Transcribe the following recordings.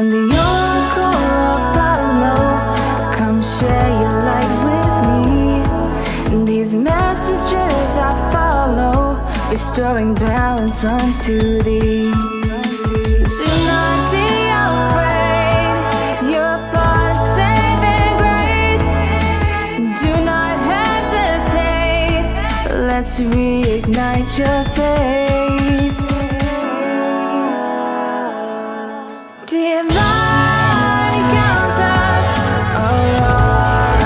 am the Oracle Apollo. Come share your light with me. These messages I follow, restoring balance unto thee. Do not be afraid, you're part of saving grace. Do not hesitate, let's reignite your faith. Divine encounters are alive.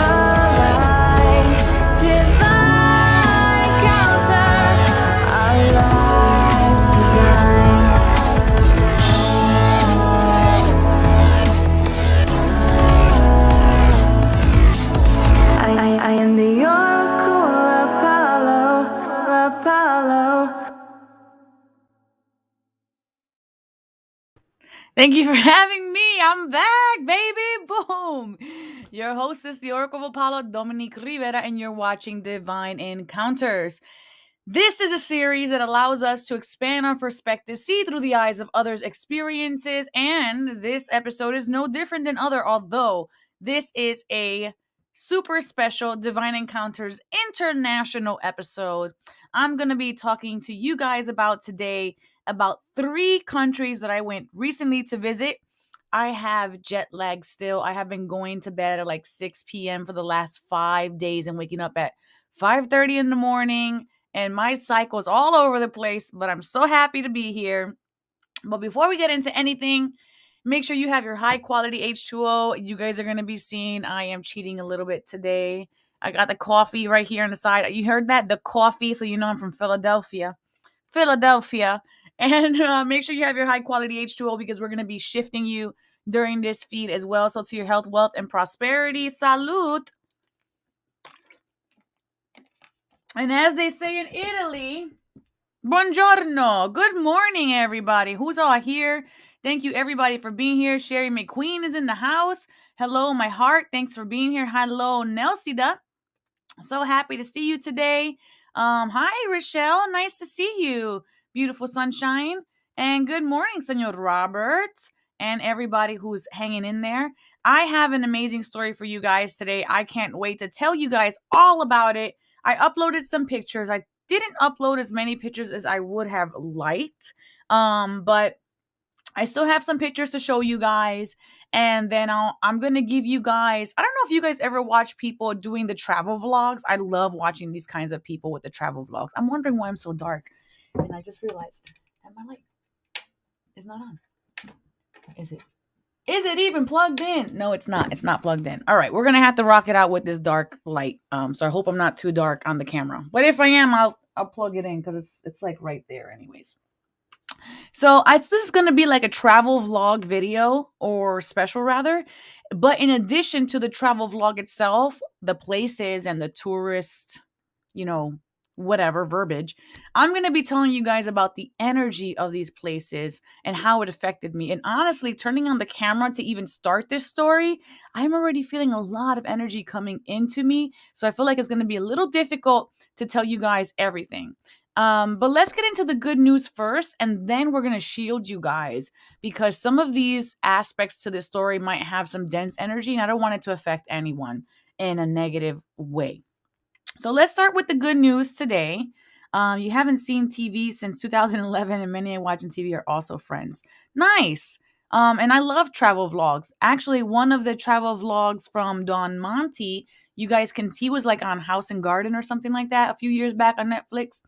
Divine encounters, our lives design. I am the Oracle Apollo. Thank you for having me. I'm back, baby. Boom. Your host is the Oracle of Apollo, Dominique Rivera, and you're watching Divine Encounters. This is a series that allows us to expand our perspective, see through the eyes of others' experiences, and this episode is no different than other, although this is a super special Divine Encounters international episode. I'm going to be talking to you guys about today about 3 countries that I went recently to visit. I have jet lag still. I have been going to bed at like 6 p.m. for the last 5 days and waking up at 5:30 in the morning. And my cycle is all over the place, but I'm so happy to be here. But before we get into anything, make sure you have your high quality H2O. You guys are going to be seeing I am cheating a little bit today. I got the coffee right here on the side. You heard that? The coffee, so you know I'm from Philadelphia. And make sure you have your high quality H2O because we're going to be shifting you during this feed as well. So to your health, wealth, and prosperity. Salute. And as they say in Italy, buongiorno. Good morning, everybody. Who's all here? Thank you, everybody, for being here. Sherry McQueen is in the house. Hello, my heart. Thanks for being here. Hello, Nelsida. So happy to see you today. Hi, Rochelle. Nice to see you. Beautiful sunshine. And good morning, Senor Robert, and everybody who's hanging in there. I have an amazing story for you guys today. I can't wait to tell you guys all about it. I uploaded some pictures. I didn't upload as many pictures as I would have liked, but I still have some pictures to show you guys. And then I'm going to give you guys, I don't know if you guys ever watch people doing the travel vlogs. I love watching these kinds of people with the travel vlogs. I'm wondering why I'm so dark. And I just realized that my light is not on. Is it? Is it even plugged in? No, it's not. It's not plugged in. All right, we're gonna have to rock it out with this dark light. So I hope I'm not too dark on the camera. But if I am, I'll plug it in because it's like right there, anyways. So this is gonna be like a travel vlog video or special rather. But in addition to the travel vlog itself, the places and the tourist, whatever verbiage, I'm going to be telling you guys about the energy of these places and how it affected me. And honestly, turning on the camera to even start this story, I'm already feeling a lot of energy coming into me. So I feel like it's going to be a little difficult to tell you guys everything. But let's get into the good news first, and then we're going to shield you guys because some of these aspects to this story might have some dense energy, and I don't want it to affect anyone in a negative way. So let's start with the good news today. You haven't seen TV since 2011, and many watching TV are also friends. Nice. And I love travel vlogs. Actually, one of the travel vlogs from Don Monty, you guys can see, was like on House and Garden or something like that a few years back on Netflix.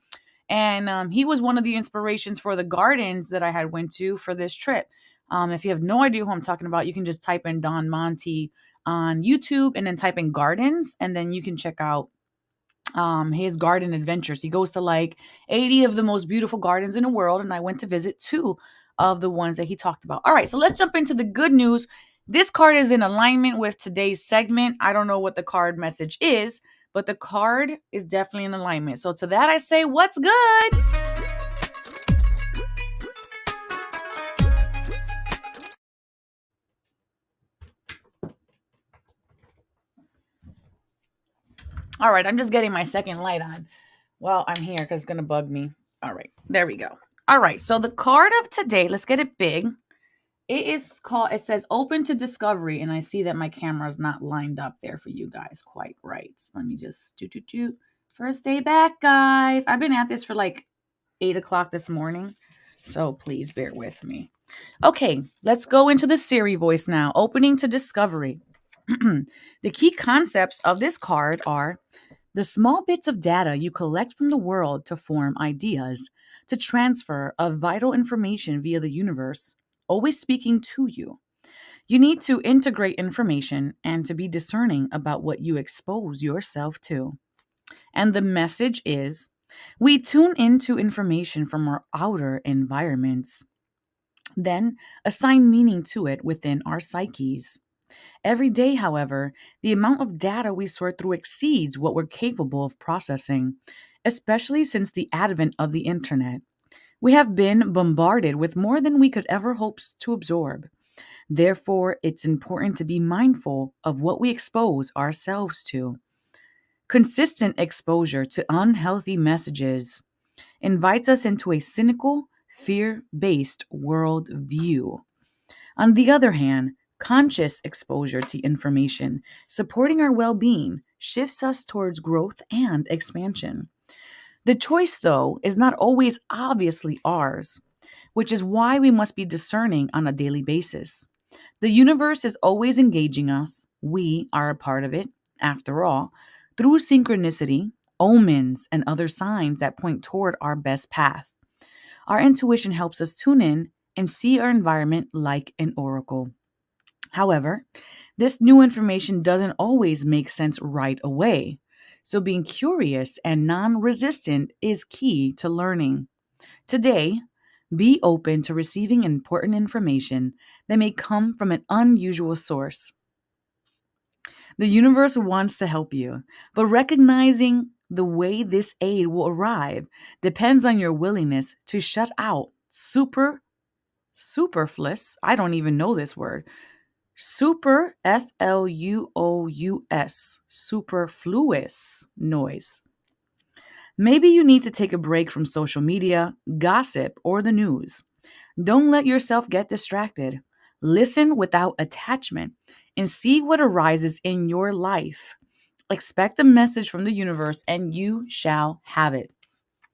And he was one of the inspirations for the gardens that I had went to for this trip. If you have no idea who I'm talking about, you can just type in Don Monty on YouTube and then type in gardens, and then you can check out his garden adventures. He goes to like 80 of the most beautiful gardens in the world, and I went to visit 2 of the ones that he talked about. All right, so let's jump into the good news. This card is in alignment with today's segment. I don't know what the card message is, but the card is definitely in alignment. So to that I say, what's good? All right, I'm just getting my second light on while I'm here because it's going to bug me. All right, there we go. All right, so the card of today, let's get it big. it says open to discovery, and I see that my camera's not lined up there for you guys quite right. Let me just do. First day back, guys. I've been at this for like 8 o'clock this morning, so please bear with me. Okay, let's go into the Siri voice now. Opening to discovery. The key concepts of this card are the small bits of data you collect from the world to form ideas, to transfer of vital information via the universe, always speaking to you. You need to integrate information and to be discerning about what you expose yourself to. And the message is we tune into information from our outer environments, then assign meaning to it within our psyches. Every day, however, the amount of data we sort through exceeds what we're capable of processing, especially since the advent of the internet. We have been bombarded with more than we could ever hope to absorb. Therefore, it's important to be mindful of what we expose ourselves to. Consistent exposure to unhealthy messages invites us into a cynical, fear based worldview. On the other hand, conscious exposure to information supporting our well being shifts us towards growth and expansion. The choice, though, is not always obviously ours, which is why we must be discerning on a daily basis. The universe is always engaging us. We are a part of it, after all, through synchronicity, omens, and other signs that point toward our best path. Our intuition helps us tune in and see our environment like an oracle. However, this new information doesn't always make sense right away. So, being curious and non resistant is key to learning. Today, be open to receiving important information that may come from an unusual source. The universe wants to help you, but recognizing the way this aid will arrive depends on your willingness to shut out superfluous, I don't even know this word, superfluous noise. Maybe you need to take a break from social media, gossip, or the news. Don't let yourself get distracted. Listen without attachment and see what arises in your life. Expect a message from the universe and you shall have it.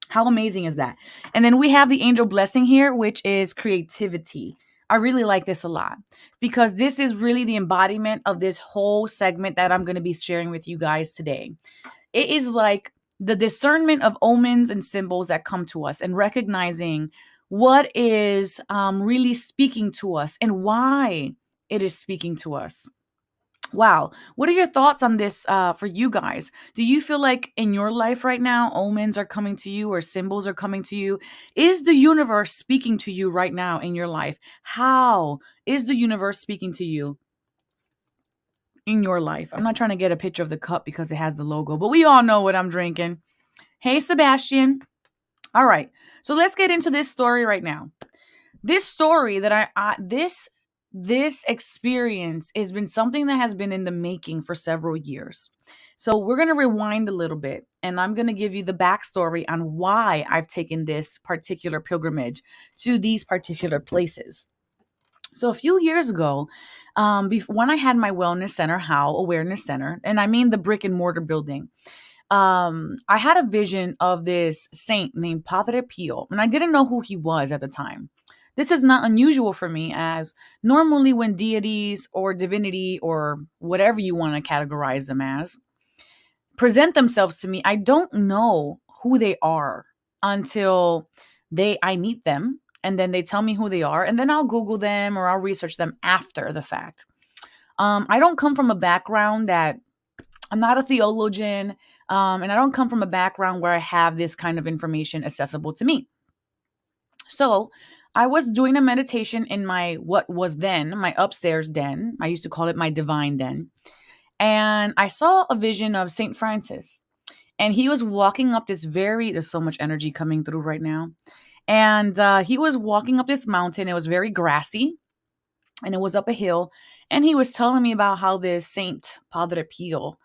How amazing is that? And then we have the angel blessing here, which is creativity. I really like this a lot because this is really the embodiment of this whole segment that I'm going to be sharing with you guys today. It is like the discernment of omens and symbols that come to us and recognizing what is really speaking to us and why it is speaking to us. Wow. What are your thoughts on this for you guys? Do you feel like in your life right now, omens are coming to you or symbols are coming to you? Is the universe speaking to you right now in your life? How is the universe speaking to you in your life? I'm not trying to get a picture of the cup because it has the logo, but we all know what I'm drinking. Hey, Sebastian. All right. So let's get into this story right now. This story that this experience has been something that has been in the making for several years. So we're going to rewind a little bit and I'm going to give you the backstory on why I've taken this particular pilgrimage to these particular places. So a few years ago, when I had my wellness center, HOW Awareness Center, and I mean the brick and mortar building, I had a vision of this saint named Padre Pio, and I didn't know who he was at the time. This is not unusual for me, as normally when deities or divinity or whatever you want to categorize them as present themselves to me, I don't know who they are until I meet them and then they tell me who they are and then I'll Google them or I'll research them after the fact. I don't come from a background that I'm not a theologian, and I don't come from a background where I have this kind of information accessible to me. So I was doing a meditation in what was then my upstairs den. I used to call it my divine den. And I saw a vision of St. Francis. And he was walking up there's so much energy coming through right now. And he was walking up this mountain. It was very grassy and it was up a hill. And he was telling me about how this Saint Padre Pio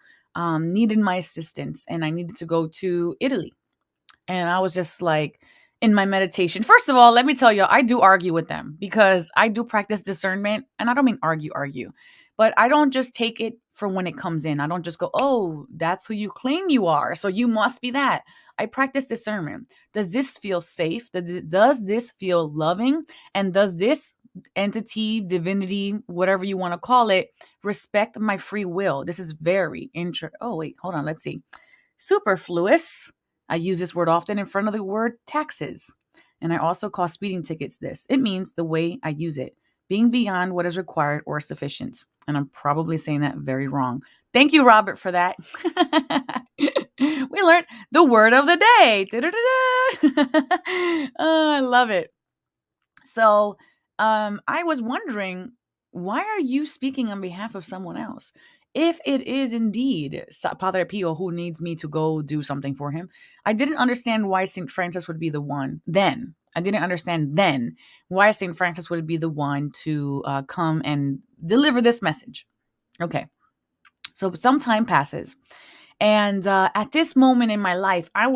needed my assistance and I needed to go to Italy. And I was just like, in my meditation. First of all, let me tell you, I do argue with them because I do practice discernment, and I don't mean argue, but I don't just take it for when it comes in. I don't just go, oh, that's who you claim you are, so you must be that. I practice discernment. Does this feel safe? Does this feel loving? And does this entity, divinity, whatever you want to call it, respect my free will? This is very interesting. Oh, wait, hold on. Let's see. Superfluous. I use this word often in front of the word taxes. And I also call speeding tickets this. It means the way I use it, being beyond what is required or sufficient. And I'm probably saying that very wrong. Thank you, Robert, for that. We learned the word of the day. Oh, I love it. So I was wondering, why are you speaking on behalf of someone else? If it is indeed Padre Pio who needs me to go do something for him, I didn't understand why St. Francis would be the one then. I didn't understand then why St. Francis would be the one to come and deliver this message. Okay. So some time passes. And at this moment in my life, I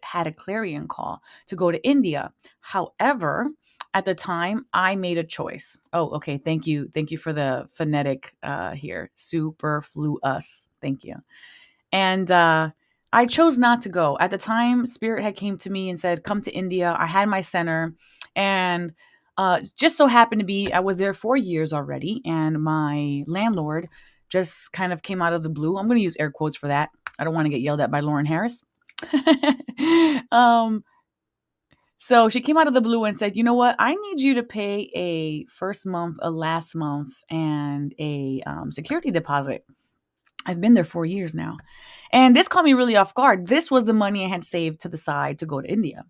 had a clarion call to go to India. However, at the time, I made a choice. Oh, okay. Thank you. Thank you for the phonetic here. Superfluous. Thank you. And I chose not to go. At the time, Spirit had came to me and said, come to India. I had my center. And just so happened to be, I was there 4 years already. And my landlord just kind of came out of the blue. I'm going to use air quotes for that. I don't want to get yelled at by Lauren Harris. So she came out of the blue and said, you know what? I need you to pay a first month, a last month, and a security deposit. I've been there 4 years now. And this caught me really off guard. This was the money I had saved to the side to go to India.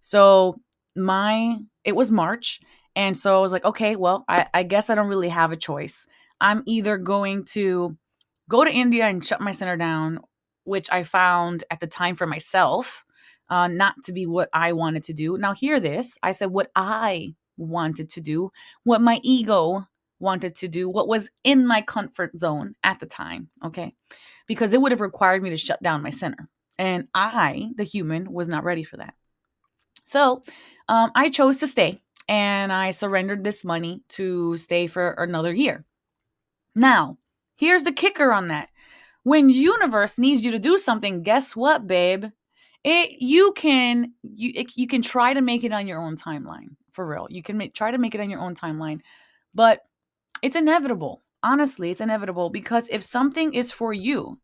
So it was March. And so I was like, okay, well, I guess I don't really have a choice. I'm either going to go to India and shut my center down, which I found at the time for myself, not to be what I wanted to do. Now, hear this. I said what I wanted to do, what my ego wanted to do, what was in my comfort zone at the time, okay? Because it would have required me to shut down my center. And I, the human, was not ready for that. So I chose to stay, and I surrendered this money to stay for another year. Now, here's the kicker on that. When universe needs you to do something, guess what, babe? You can try to make it on your own timeline. For real. You can try to make it on your own timeline. But it's inevitable. Honestly, it's inevitable, because if something is for you,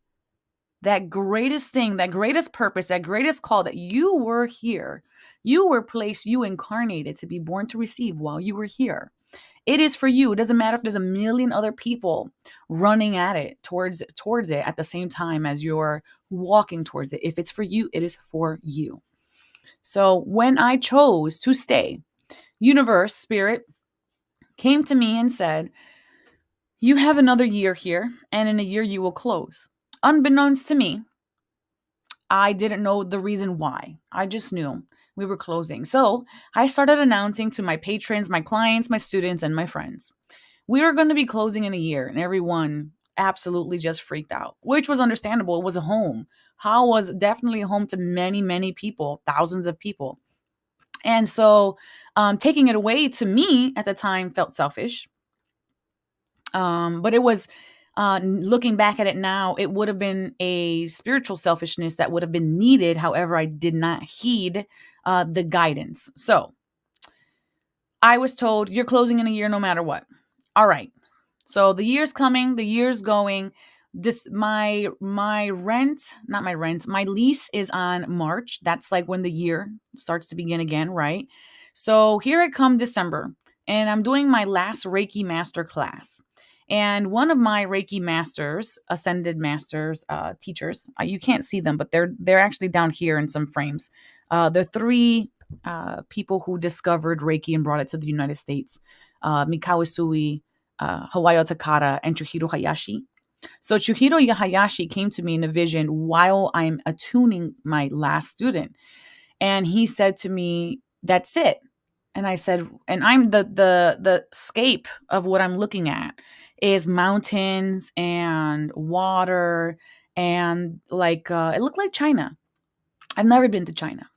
that greatest thing, that greatest purpose, that greatest call, that you were here, you were placed, you incarnated to be born to receive while you were here. It is for you. It doesn't matter if there's a million other people running at it towards it at the same time as you're walking towards it. If it's for you, it is for you. So when I chose to stay, universe, spirit came to me and said, you have another year here, and in a year you will close. Unbeknownst to me, I didn't know the reason why. I just knew we were closing. So I started announcing to my patrons, my clients, my students, and my friends, we are going to be closing in a year. And everyone absolutely just freaked out, which was understandable. It was a home. How was definitely a home to many, many people, thousands of people. And so taking it away to me at the time felt selfish. But it was, looking back at it now, it would have been a spiritual selfishness that would have been needed. However, I did not heed the guidance. So I was told, you're closing in a year no matter what. All right. So the year's coming, the year's going. My lease is on March. That's like when the year starts to begin again, right? So here I come December, and I'm doing my last Reiki master class. And one of my Reiki masters, ascended masters, teachers, you can't see them, but they're actually down here in some frames. The 3 people who discovered Reiki and brought it to the United States, Mikao Usui, Hawayo Takata, and Chihiro Hayashi. So Chihiro Hayashi came to me in a vision while I'm attuning my last student. And he said to me, that's it. And I said, and I'm the scape of what I'm looking at is mountains and water and like, it looked like China. I've never been to China.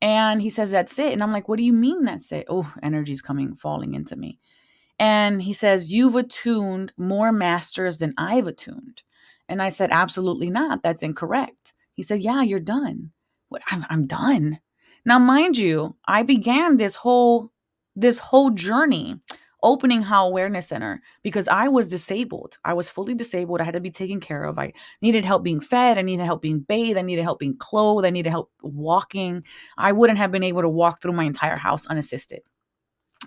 And he says, that's it. And I'm like, what do you mean that's it? Oh, energy's falling into me. And he says, you've attuned more masters than I've attuned. And I said, absolutely not. That's incorrect. He said, yeah, you're done. What? I'm done. Now, mind you, I began this whole journey opening How Awareness Center because I was disabled. I was fully disabled. I had to be taken care of. I needed help being fed. I needed help being bathed. I needed help being clothed. I needed help walking. I wouldn't have been able to walk through my entire house unassisted.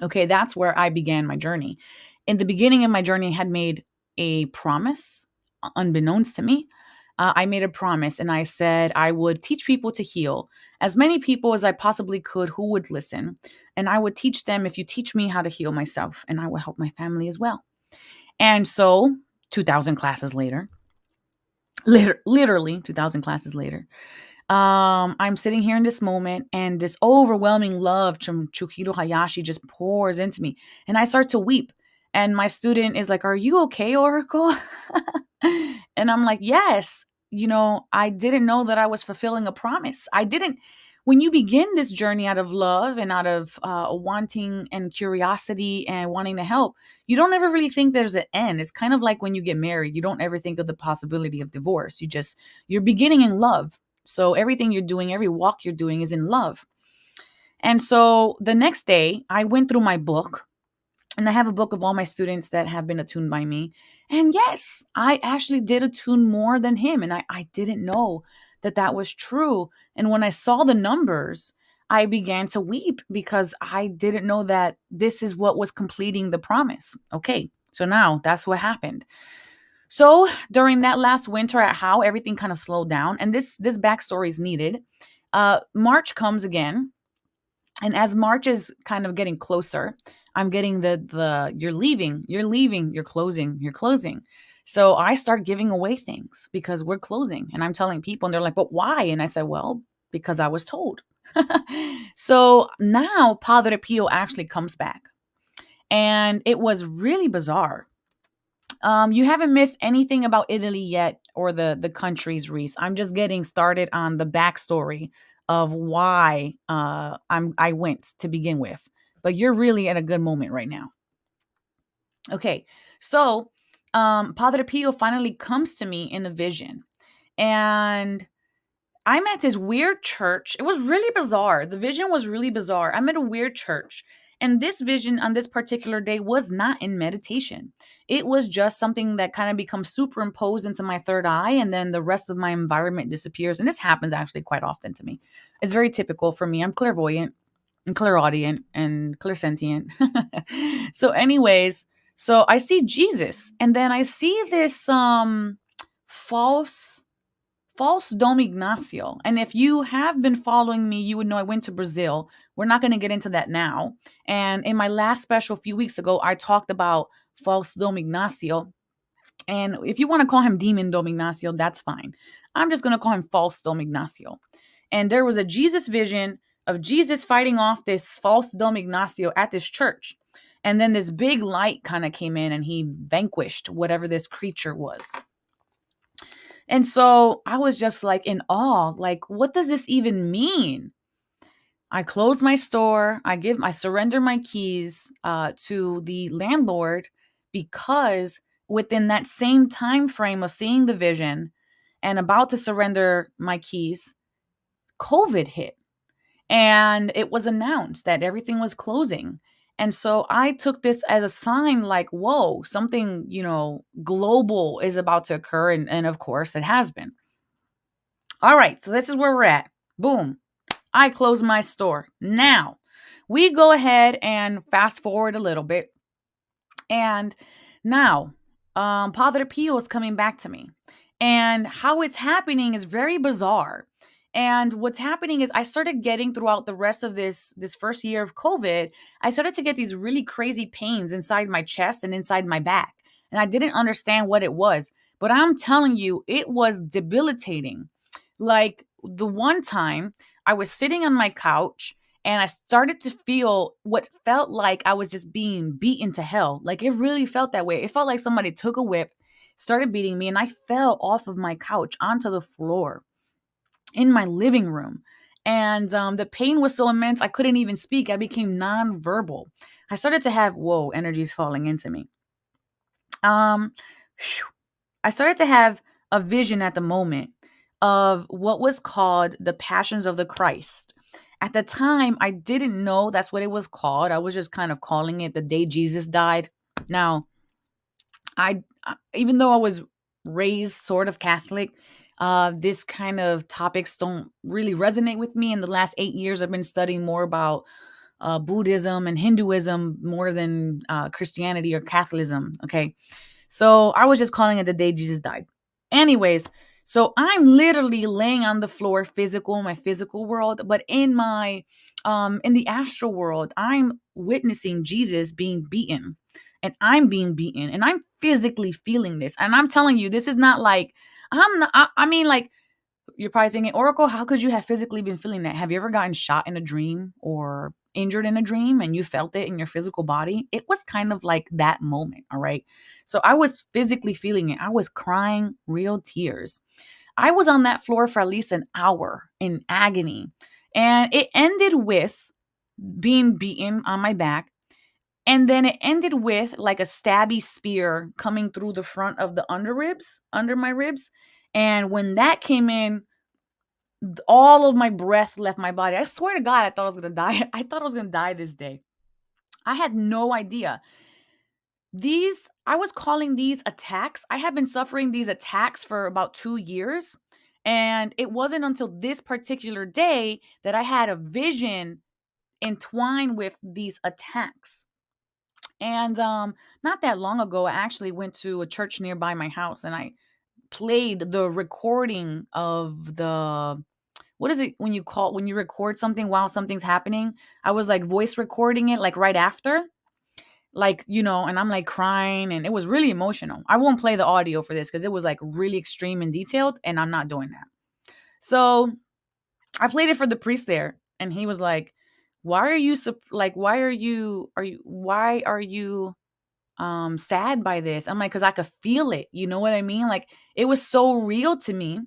Okay, that's where I began my journey. In the beginning of my journey, I had made a promise, unbeknownst to me. I made a promise and I said I would teach people to heal, as many people as I possibly could who would listen. And I would teach them, if you teach me how to heal myself, and I will help my family as well. And so 2,000 classes later, literally 2,000 classes later, I'm sitting here in this moment and this overwhelming love from Chukito Hayashi just pours into me and I start to weep. And my student is like, are you okay, Oracle? And I'm like, yes. I didn't know that I was fulfilling a promise. When you begin this journey out of love and out of wanting and curiosity and wanting to help, you don't ever really think there's an end. It's kind of like when you get married, you don't ever think of the possibility of divorce. You're beginning in love. So everything you're doing, every walk you're doing is in love. And so the next day, I went through my book, and I have a book of all my students that have been attuned by me. And yes, I actually did attune more than him. And I didn't know that that was true. And when I saw the numbers, I began to weep because I didn't know that this is what was completing the promise. Okay, so now that's what happened. So during that last winter at How, everything kind of slowed down, and this backstory is needed. March comes again, and as March is kind of getting closer, I'm getting the you're leaving, you're closing. So I start giving away things because we're closing, and I'm telling people, and they're like, "But why?" And I said, "Well, because I was told." So now Padre Pio actually comes back, and it was really bizarre. You haven't missed anything about Italy yet or the countries, Reese. I'm just getting started on the backstory of why I went to begin with. But you're really at a good moment right now. Okay, so Padre Pio finally comes to me in a vision, and I'm at this weird church. It was really bizarre. The vision was really bizarre. I'm at a weird church. And this vision on this particular day was not in meditation. It was just something that kind of becomes superimposed into my third eye, and then the rest of my environment disappears. And this happens actually quite often to me. It's very typical for me. I'm clairvoyant and clairaudient and clairsentient. So, anyways, so I see Jesus, and then I see this false Dom Ignacio. And if you have been following me, you would know I went to Brazil. We're not going to get into that now. And in my last special a few weeks ago, I talked about false Dom Ignacio. And if you want to call him Demon Dom Ignacio, that's fine. I'm just going to call him false Dom Ignacio. And there was a Jesus vision of Jesus fighting off this false Dom Ignacio at this church. And then this big light kind of came in and he vanquished whatever this creature was. And so I was just like in awe, like, what does this even mean? I close my store. I surrender my keys to the landlord because within that same time frame of seeing the vision and about to surrender my keys, COVID hit. And it was announced that everything was closing. And so I took this as a sign like, whoa, something, global is about to occur. And of course, it has been. All right, so this is where we're at. Boom. I close my store. Now, we go ahead and fast forward a little bit. And now, Padre Pio is coming back to me. And how it's happening is very bizarre. And what's happening is I started getting throughout the rest of this first year of COVID, I started to get these really crazy pains inside my chest and inside my back. And I didn't understand what it was. But I'm telling you, it was debilitating. Like the one time I was sitting on my couch and I started to feel what felt like I was just being beaten to hell. Like it really felt that way. It felt like somebody took a whip, started beating me, and I fell off of my couch onto the floor in my living room. And the pain was so immense, I couldn't even speak. I became nonverbal. I started to have, whoa, energies falling into me. Um, I started to have a vision at the moment of what was called the Passions of the Christ. At the time, I didn't know that's what it was called. I was just kind of calling it the day Jesus died. Now, even though I was raised sort of Catholic, this kind of topics don't really resonate with me. In the last 8 years, I've been studying more about Buddhism and Hinduism more than Christianity or Catholicism. Okay. So I was just calling it the day Jesus died. Anyways, so I'm literally laying on the floor, my physical world, but in the astral world, I'm witnessing Jesus being beaten, and I'm being beaten, and I'm physically feeling this. And I'm telling you, this is not like, I mean, like, you're probably thinking, Oracle, how could you have physically been feeling that? Have you ever gotten shot in a dream or injured in a dream and you felt it in your physical body? It was kind of like that moment, all right? So I was physically feeling it. I was crying real tears. I was on that floor for at least an hour in agony. And it ended with being beaten on my back. And then it ended with like a stabby spear coming through the front of the under my ribs. And when that came in, all of my breath left my body. I swear to God, I thought I was going to die. I thought I was going to die this day. I had no idea. I was calling these attacks. I had been suffering these attacks for about 2 years. And it wasn't until this particular day that I had a vision entwined with these attacks. And not that long ago, I actually went to a church nearby my house and I played the recording of the, what is it when you record something while something's happening? I was like voice recording it like right after, like, and I'm like crying and it was really emotional. I won't play the audio for this because it was like really extreme and detailed and I'm not doing that. So I played it for the priest there and he was like, why are you sad by this? I'm like, because I could feel it. You know what I mean? Like, it was so real to me.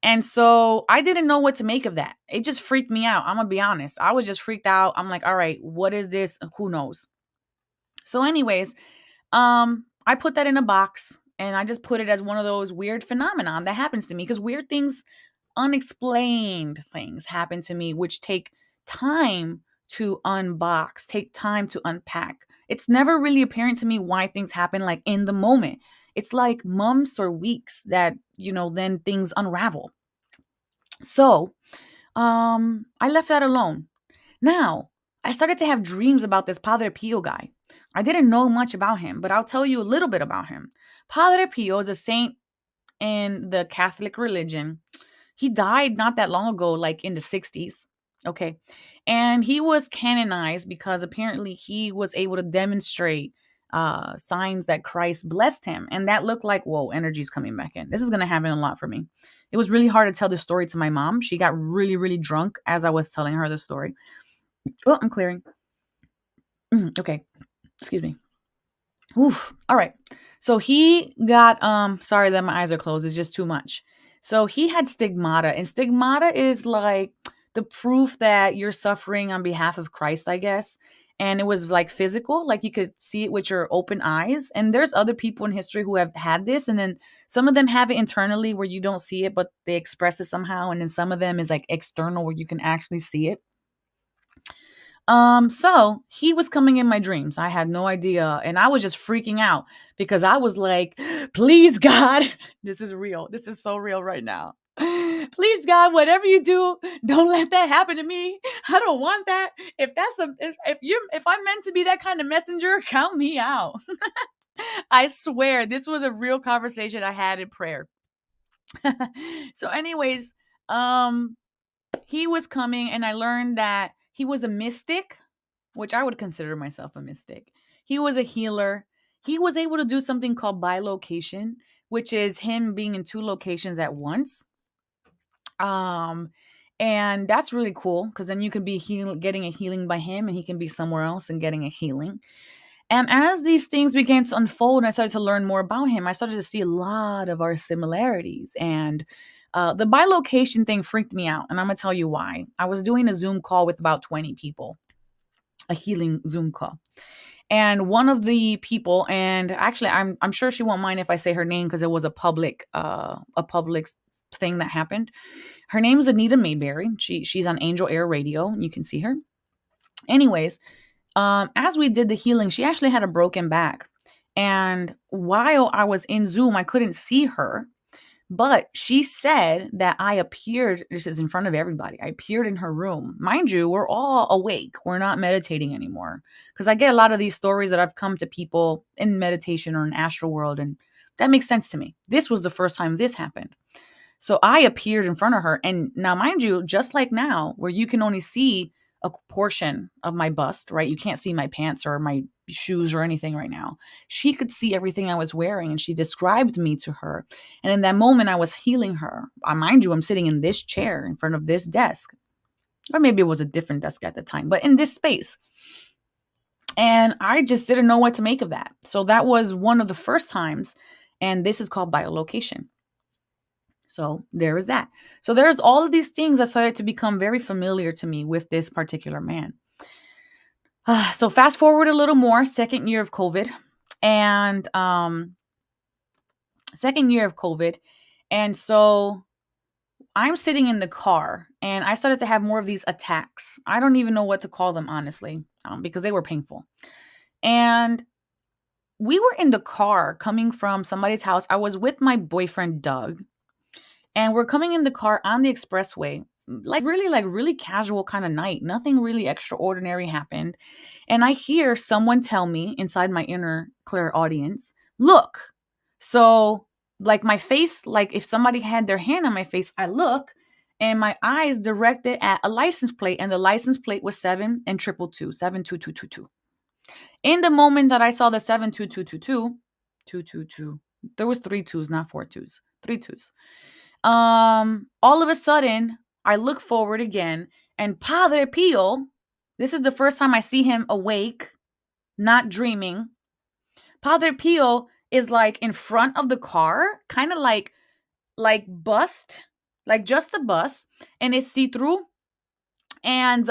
And so I didn't know what to make of that. It just freaked me out. I'm going to be honest. I was just freaked out. I'm like, all right, what is this? Who knows? So anyways, I put that in a box and I just put it as one of those weird phenomenon that happens to me, because weird things, unexplained things happen to me, which take time to unbox, take time to unpack. It's never really apparent to me why things happen like in the moment. It's like months or weeks that, then things unravel. So, I left that alone. Now, I started to have dreams about this Padre Pio guy. I didn't know much about him, but I'll tell you a little bit about him. Padre Pio is a saint in the Catholic religion. He died not that long ago, like in the 60s. Okay. And he was canonized because apparently he was able to demonstrate signs that Christ blessed him. And that looked like, whoa, energy's coming back in. This is going to happen a lot for me. It was really hard to tell this story to my mom. She got really, really drunk as I was telling her the story. Oh, I'm clearing. Okay. Excuse me. Oof. All right. So he got, sorry that my eyes are closed. It's just too much. So he had stigmata, and stigmata is like the proof that you're suffering on behalf of Christ, I guess. And it was like physical, like you could see it with your open eyes. And there's other people in history who have had this. And then some of them have it internally where you don't see it, but they express it somehow. And then some of them is like external where you can actually see it. So he was coming in my dreams. I had no idea. And I was just freaking out because I was like, please, God, this is real. This is so real right now. Please, God, whatever you do, don't let that happen to me. I don't want that. If I'm meant to be that kind of messenger, count me out. I swear this was a real conversation I had in prayer. So anyways, he was coming and I learned that he was a mystic, which I would consider myself a mystic. He was a healer. He was able to do something called bilocation, which is him being in 2 locations at once. And that's really cool because then you could be getting a healing by him and he can be somewhere else and getting a healing. And as these things began to unfold and I started to learn more about him, I started to see a lot of our similarities. And The bilocation thing freaked me out, and I'm gonna tell you why. I was doing a Zoom call with about 20 people, a healing Zoom call. And one of the people, and actually I'm sure she won't mind if I say her name because it was a public thing that happened. Her name is Anita Mayberry. She's on Angel Air Radio. You can see her. Anyways, as we did the healing, she actually had a broken back. And while I was in Zoom, I couldn't see her. But she said that I appeared, this is in front of everybody, I appeared in her room. Mind you, we're all awake. We're not meditating anymore. Because I get a lot of these stories that I've come to people in meditation or in astral world, and that makes sense to me. This was the first time this happened. So I appeared in front of her. And now, mind you, just like now, where you can only see a portion of my bust, right? You can't see my pants or my shoes or anything right now. She could see everything I was wearing, and she described me to her. And in that moment, I was healing her. Mind you, I'm sitting in this chair in front of this desk, or maybe it was a different desk at the time, but in this space. And I just didn't know what to make of that. So that was one of the first times, and this is called bilocation. So there is that. So there's all of these things that started to become very familiar to me with this particular man. So fast forward a little more, second year of COVID. And so I'm sitting in the car, and I started to have more of these attacks. I don't even know what to call them, honestly, because they were painful. And we were in the car coming from somebody's house. I was with my boyfriend, Doug. And we're coming in the car on the expressway, like really casual kind of night. Nothing really extraordinary happened. And I hear someone tell me inside my inner clear audience, look. So like my face, like if somebody had their hand on my face, I look, and my eyes directed at a license plate, and the license plate was 7 and 222, 72222. In the moment that I saw the 72222, 222, there was 3 2s, not 4 2s, 3 2s. All of a sudden, I look forward again, and Padre Pio, this is the first time I see him awake, not dreaming. Padre Pio is like in front of the car, kind of like bust, like just the bus, and it's see-through. And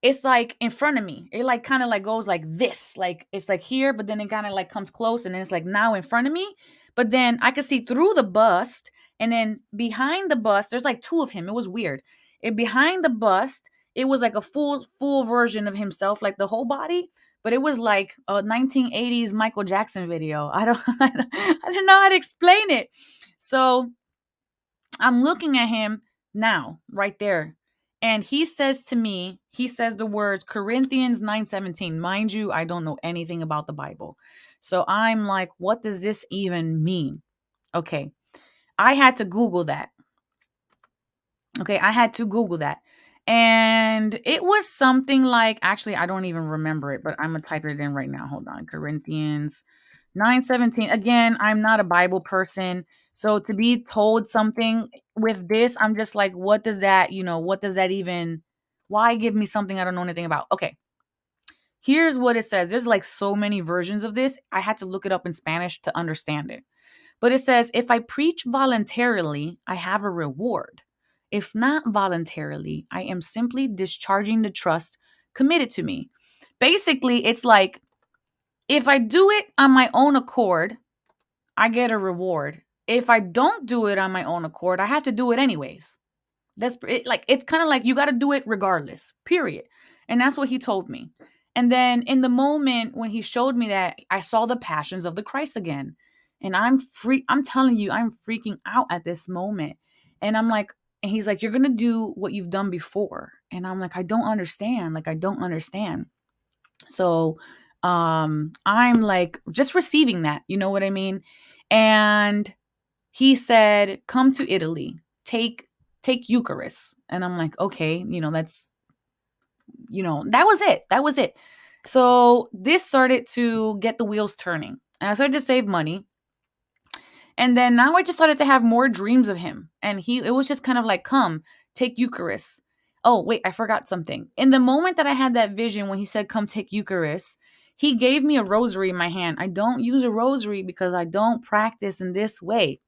it's like in front of me. It like kind of like goes like this, like it's like here, but then it kind of like comes close, and then it's like now in front of me. But then I could see through the bust, and then behind the bust, there's like 2 of him. It was weird. Behind the bust, it was like a full version of himself, like the whole body, but it was like a 1980s Michael Jackson video. I don't know how to explain it. So I'm looking at him now, right there. And he says to me, he says the words Corinthians 9:17. Mind you, I don't know anything about the Bible. So I'm like, what does this even mean? Okay. I had to Google that. And it was something like, actually, I don't even remember it, but I'm going to type it in right now. Hold on. Corinthians 9:17. Again, I'm not a Bible person. So to be told something with this, I'm just like, what does that even, why give me something I don't know anything about? Okay. Here's what it says. There's like so many versions of this. I had to look it up in Spanish to understand it. But it says, if I preach voluntarily, I have a reward. If not voluntarily, I am simply discharging the trust committed to me. Basically, it's like, if I do it on my own accord, I get a reward. If I don't do it on my own accord, I have to do it anyways. That's it, like, it's kind of like you got to do it regardless, period. And that's what he told me. And then in the moment when he showed me that, I saw the passions of the Christ again. And I'm telling you, I'm freaking out at this moment. And I'm like, and he's like, you're going to do what you've done before. And I'm like, I don't understand. So I'm like just receiving that, you know what I mean? And he said, come to Italy, take Eucharist. And I'm like, okay, that's, that was it. So this started to get the wheels turning, and I started to save money. And then now I just started to have more dreams of him. And it was just kind of like, come, take Eucharist. Oh, wait, I forgot something. In the moment that I had that vision when he said, come take Eucharist, he gave me a rosary in my hand. I don't use a rosary because I don't practice in this way.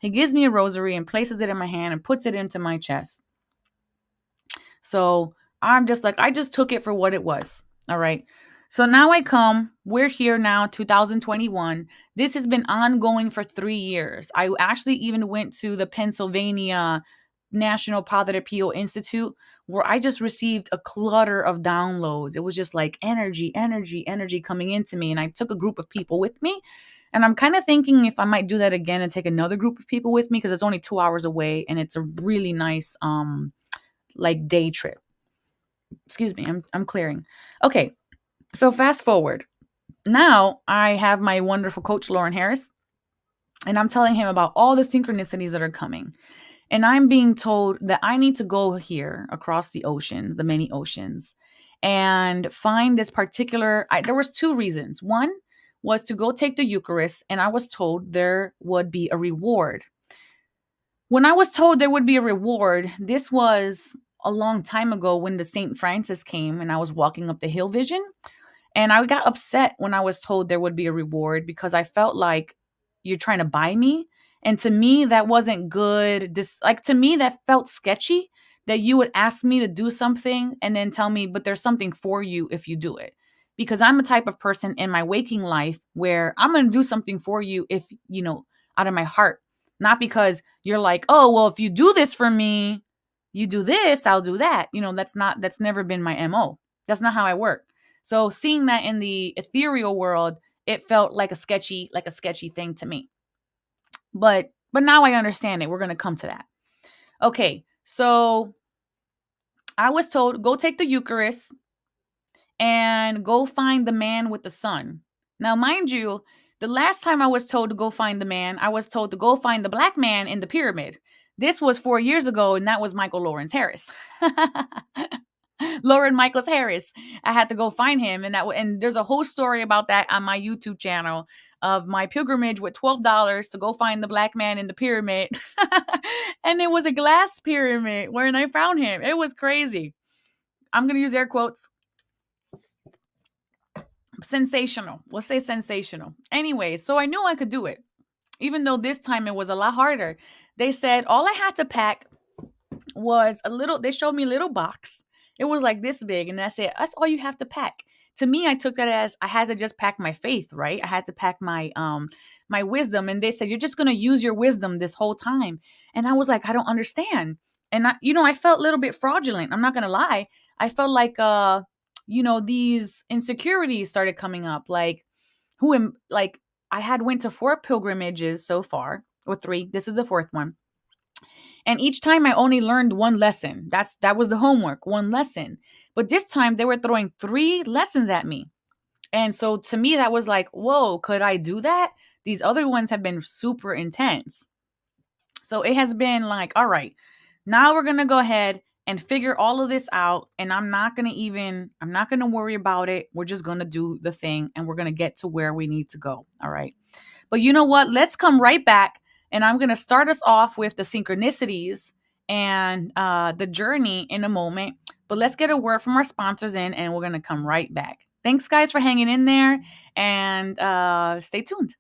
He gives me a rosary and places it in my hand and puts it into my chest. So I'm just like, I just took it for what it was. All right. So now we're here now, 2021. This has been ongoing for 3 years. I actually even went to the Pennsylvania National Padre Pio Institute, where I just received a clutter of downloads. It was just like energy, energy, energy coming into me. And I took a group of people with me. And I'm kind of thinking if I might do that again and take another group of people with me, because it's only 2 hours away and it's a really nice like day trip. Excuse me, I'm clearing. Okay, so fast forward. Now I have my wonderful coach, Lauren Harris, and I'm telling him about all the synchronicities that are coming. And I'm being told that I need to go here across the ocean, the many oceans, and find this particular, there was 2 reasons. One was to go take the Eucharist, and I was told there would be a reward. When I was told there would be a reward, this was a long time ago when the St. Francis came and I was walking up the Hill Vision. And I got upset when I was told there would be a reward because I felt like you're trying to buy me. And to me, that wasn't good. To me, that felt sketchy that you would ask me to do something and then tell me, but there's something for you if you do it. Because I'm a type of person in my waking life where I'm going to do something for you if, out of my heart. Not because you're like, oh, well, if you do this for me, you do this, I'll do that. That's never been my MO. That's not how I work. So seeing that in the ethereal world, it felt like a sketchy thing to me. But now I understand it. We're going to come to that. Okay. So I was told, go take the Eucharist and go find the man with the sun. Now, mind you, the last time I was told to go find the man, I was told to go find the black man in the pyramid. This was 4 years ago, and that was Michael Lawrence Harris. Lauren Michaels Harris. I had to go find him, and there's a whole story about that on my YouTube channel of my pilgrimage with $12 to go find the black man in the pyramid. And it was a glass pyramid wherein I found him. It was crazy. I'm going to use air quotes. Sensational. We'll say sensational. Anyway, so I knew I could do it, even though this time it was a lot harder. They said all I had to pack was they showed me a little box. It was like this big. And I said, that's all you have to pack. To me, I took that as I had to just pack my faith, right? I had to pack my my wisdom. And they said, you're just going to use your wisdom this whole time. And I was like, I don't understand. And I felt a little bit fraudulent. I'm not going to lie. I felt like, these insecurities started coming up. Like I had went to 4 pilgrimages so far, or 3. This is the 4th one. And each time I only learned 1 lesson. That was the homework, 1 lesson. But this time they were throwing 3 lessons at me. And so to me, that was like, whoa, could I do that? These other ones have been super intense. So it has been like, all right, now we're going to go ahead and figure all of this out. And I'm not going to worry about it. We're just going to do the thing and we're going to get to where we need to go. All right. But you know what? Let's come right back. And I'm going to start us off with the synchronicities and the journey in a moment. But let's get a word from our sponsors in and we're going to come right back. Thanks, guys, for hanging in there and stay tuned.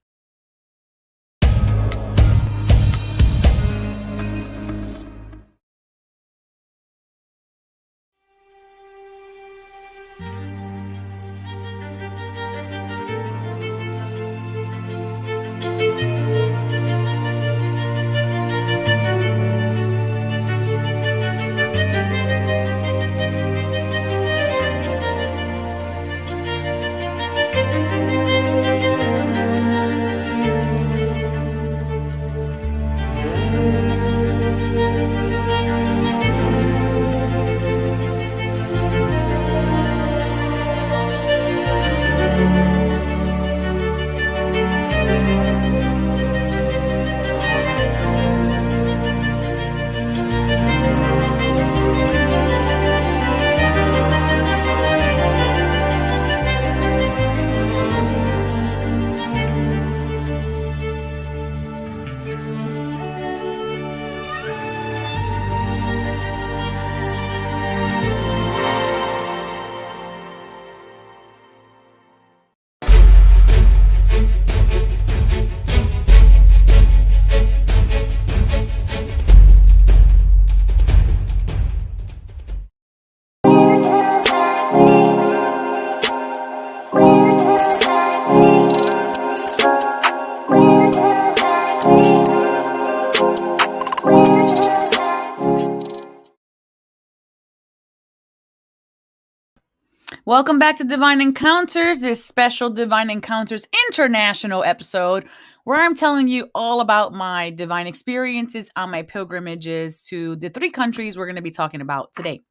Welcome back to Divine Encounters, this special Divine Encounters International episode where I'm telling you all about my divine experiences on my pilgrimages to the 3 countries we're going to be talking about today.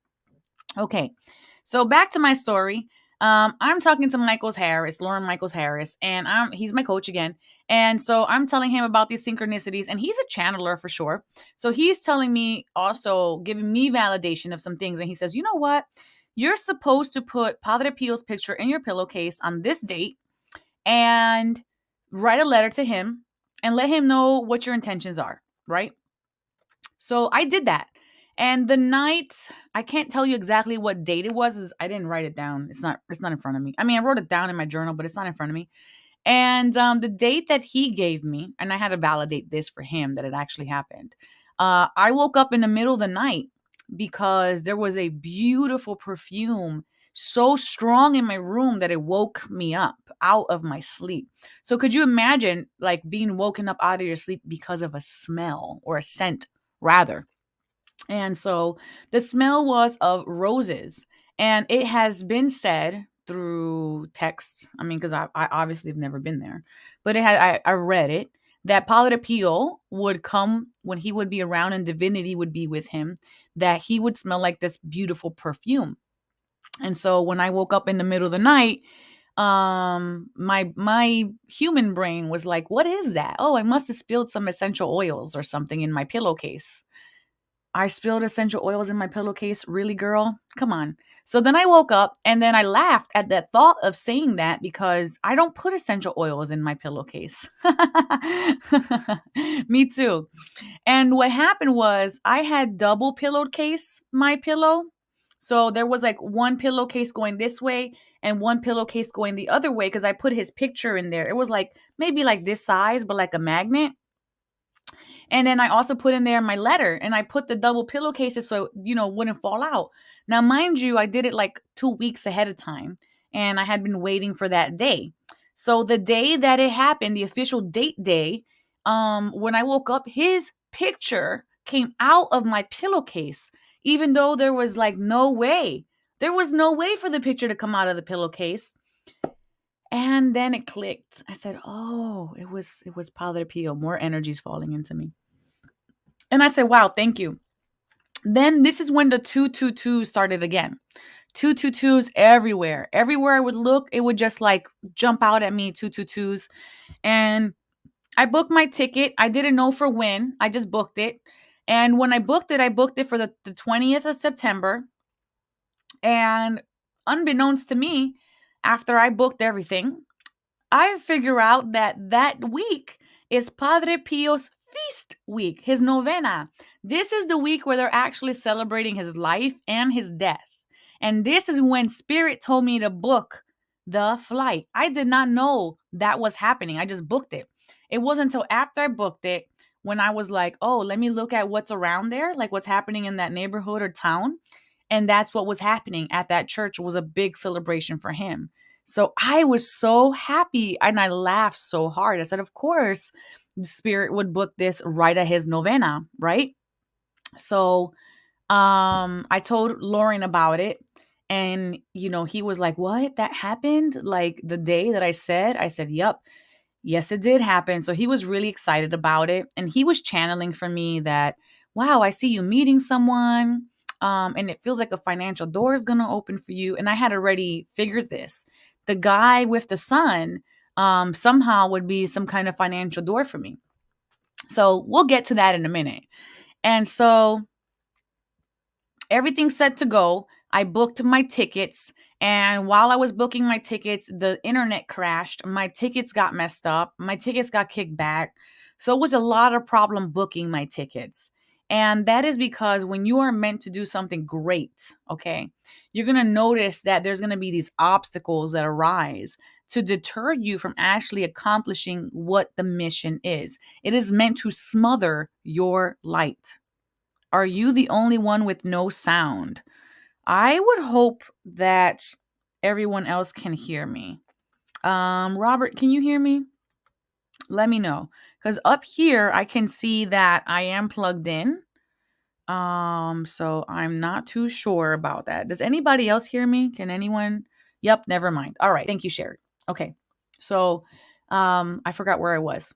Okay, so back to my story. I'm talking to Lauren Michaels Harris, and he's my coach again. And so I'm telling him about these synchronicities, and he's a channeler for sure. So he's telling me, also giving me validation of some things. And he says, you know what? You're supposed to put Padre Pio's picture in your pillowcase on this date and write a letter to him and let him know what your intentions are, right? So I did that. And the night, I can't tell you exactly what date it was. I didn't write it down. It's not in front of me. I mean, I wrote it down in my journal, but it's not in front of me. And the date that he gave me, and I had to validate this for him that it actually happened. I woke up in the middle of the night because there was a beautiful perfume so strong in my room that it woke me up out of my sleep. So could you imagine like being woken up out of your sleep because of a smell or a scent rather? And so the smell was of roses. And it has been said through text. I mean, because I obviously have never been there, but I read it that Padre Pio would come when he would be around and divinity would be with him, that he would smell like this beautiful perfume. And so when I woke up in the middle of the night, my human brain was like, what is that? Oh, I must have spilled some essential oils or something in my pillowcase. I spilled essential oils in my pillowcase. Really, girl? Come on. So then I woke up and then I laughed at that thought of saying that because I don't put essential oils in my pillowcase. Me too. And what happened was I had double pillowcase my pillow. So there was like one pillowcase going this way and one pillowcase going the other way because I put his picture in there. It was like maybe like this size, but like a magnet. And then I also put in there my letter and I put the double pillowcases so, wouldn't fall out. Now, mind you, I did it like 2 weeks ahead of time and I had been waiting for that day. So the day that it happened, the official date day, when I woke up, his picture came out of my pillowcase, even though there was like no way. There was no way for the picture to come out of the pillowcase. And then it clicked. I said, "Oh, it was Padre Pio. More energies falling into me." And I said, wow, thank you. Then this is when the 222 started again. 222s everywhere. Everywhere I would look, it would just like jump out at me, 222s. And I booked my ticket. I didn't know for when. I just booked it. And when I booked it for the 20th of September. And unbeknownst to me, after I booked everything, I figure out that week is Padre Pio's feast week, his novena. This is the week where they're actually celebrating his life and his death. And this is when Spirit told me to book the flight. I did not know that was happening. I just booked it. It wasn't until after I booked it when I was like, oh, let me look at what's around there, like what's happening in that neighborhood or town. And that's what was happening at that church. It was a big celebration for him. So I was so happy and I laughed so hard. I said, of course, Spirit would book this right at his novena, right? So I told Lauren about it. And, he was like, what? That happened? Like the day that I said, yep. Yes, it did happen. So he was really excited about it. And he was channeling for me that, wow, I see you meeting someone. And it feels like a financial door is going to open for you. And I had already figured this. The guy with the sun somehow would be some kind of financial door for me. So we'll get to that in a minute. And so everything's set to go. I booked my tickets. And while I was booking my tickets, the internet crashed. My tickets got messed up. My tickets got kicked back. So it was a lot of problem booking my tickets. And that is because when you are meant to do something great, okay, you're going to notice that there's going to be these obstacles that arise to deter you from actually accomplishing what the mission is. It is meant to smother your light. Are you the only one with no sound? I would hope that everyone else can hear me. Robert, can you hear me? Let me know. Because up here, I can see that I am plugged in. So I'm not too sure about that. Does anybody else hear me? Can anyone Yep, never mind. All right. Thank you, Sherry. Okay. So I forgot where I was.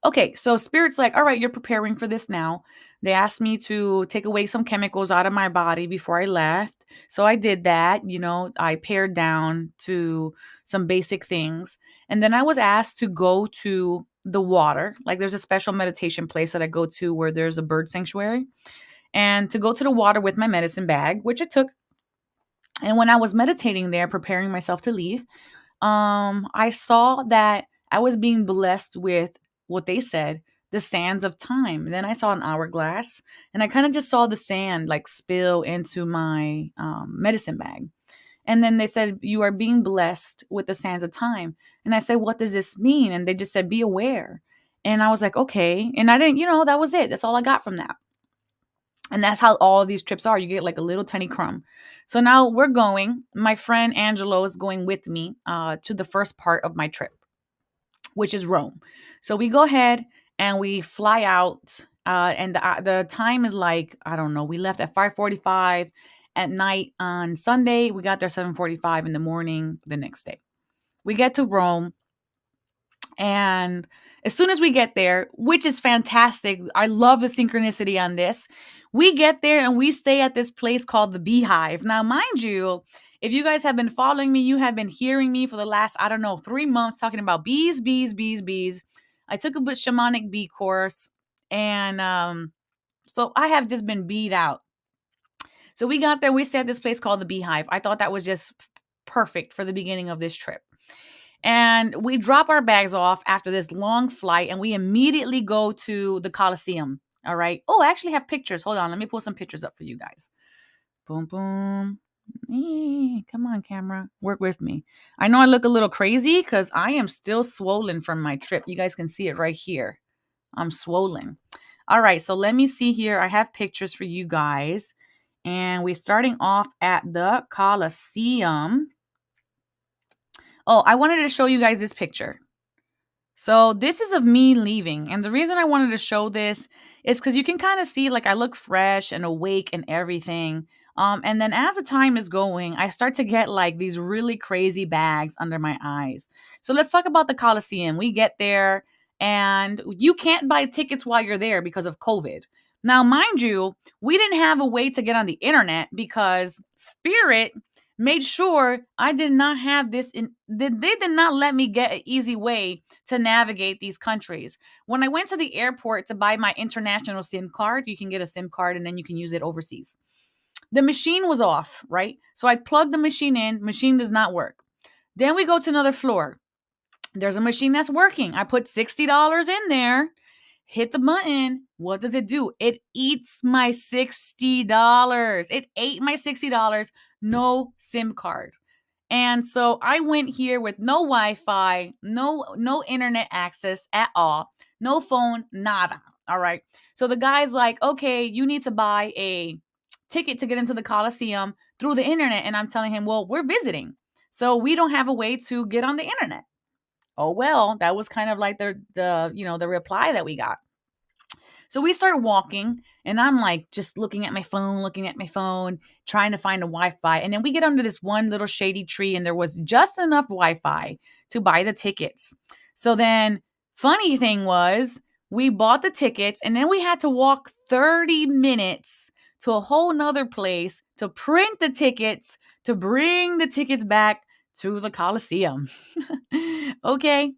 Okay, so Spirit's like, all right, you're preparing for this now. They asked me to take away some chemicals out of my body before I left. So I did that. I pared down to some basic things. And then I was asked to go to the water. Like there's a special meditation place that I go to where there's a bird sanctuary. And to go to the water with my medicine bag, which I took. And when I was meditating there, preparing myself to leave, I saw that I was being blessed with what they said, the sands of time. And then I saw an hourglass, and I kind of just saw the sand like spill into my medicine bag. And then they said, you are being blessed with the sands of time. And I said, what does this mean? And they just said, be aware. And I was like, okay. And I didn't, that was it. That's all I got from that. And that's how all of these trips are. You get like a little tiny crumb. So now we're going. My friend Angelo is going with me to the first part of my trip, which is Rome. So we go ahead and we fly out. And the time is like, I don't know. We left at 5:45 at night on Sunday. We got there 7:45 in the morning the next day. We get to Rome. And as soon as we get there, which is fantastic, I love the synchronicity on this. We get there and we stay at this place called the Beehive. Now, mind you, if you guys have been following me, you have been hearing me for the last, 3 months talking about bees, bees, bees, bees. I took a shamanic bee course, and so I have just been beat out. So we got there, we stayed at this place called the Beehive. I thought that was just perfect for the beginning of this trip. And we drop our bags off after this long flight, and we immediately go to the Colosseum. All right. Oh, I actually have pictures. Hold on. Let me pull some pictures up for you guys. Boom, boom. Come on, camera. Work with me. I know I look a little crazy because I am still swollen from my trip. You guys can see it right here. I'm swollen. All right. So let me see here. I have pictures for you guys. And we're starting off at the Colosseum. Oh, I wanted to show you guys this picture. So this is of me leaving. And the reason I wanted to show this is because you can kind of see like I look fresh and awake and everything. And then as the time is going, I start to get like these really crazy bags under my eyes. So let's talk about the Colosseum. We get there and you can't buy tickets while you're there because of COVID. Now, mind you, we didn't have a way to get on the internet because Spirit made sure I did not have this they did not let me get an easy way to navigate these countries. When I went to the airport to buy my international SIM card, you can get a SIM card and then you can use it overseas. The machine was off, right? So I plugged the machine in, machine does not work. Then we go to another floor. There's a machine that's working. I put $60 in there, hit the button. What does it do? It eats my $60. It ate my $60. No SIM card. And so I went here with no Wi-Fi, no internet access at all, no phone, nada. All right. So the guy's like, okay, you need to buy a ticket to get into the Colosseum through the internet. And I'm telling him, well, we're visiting, so we don't have a way to get on the internet. Oh, well, that was kind of like the reply that we got. So we start walking, and I'm like just looking at my phone, trying to find a Wi-Fi. And then we get under this one little shady tree, and there was just enough Wi-Fi to buy the tickets. So then, funny thing was, we bought the tickets, and then we had to walk 30 minutes to a whole nother place to print the tickets, to bring the tickets back to the Colosseum. Okay.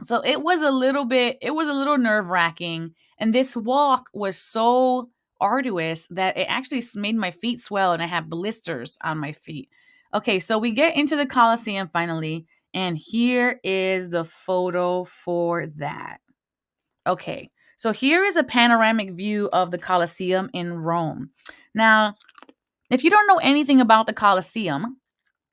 So it was a little nerve-wracking. And this walk was so arduous that it actually made my feet swell and I had blisters on my feet. Okay, so we get into the Colosseum finally, and here is the photo for that. Okay, so here is a panoramic view of the Colosseum in Rome. Now, if you don't know anything about the Colosseum,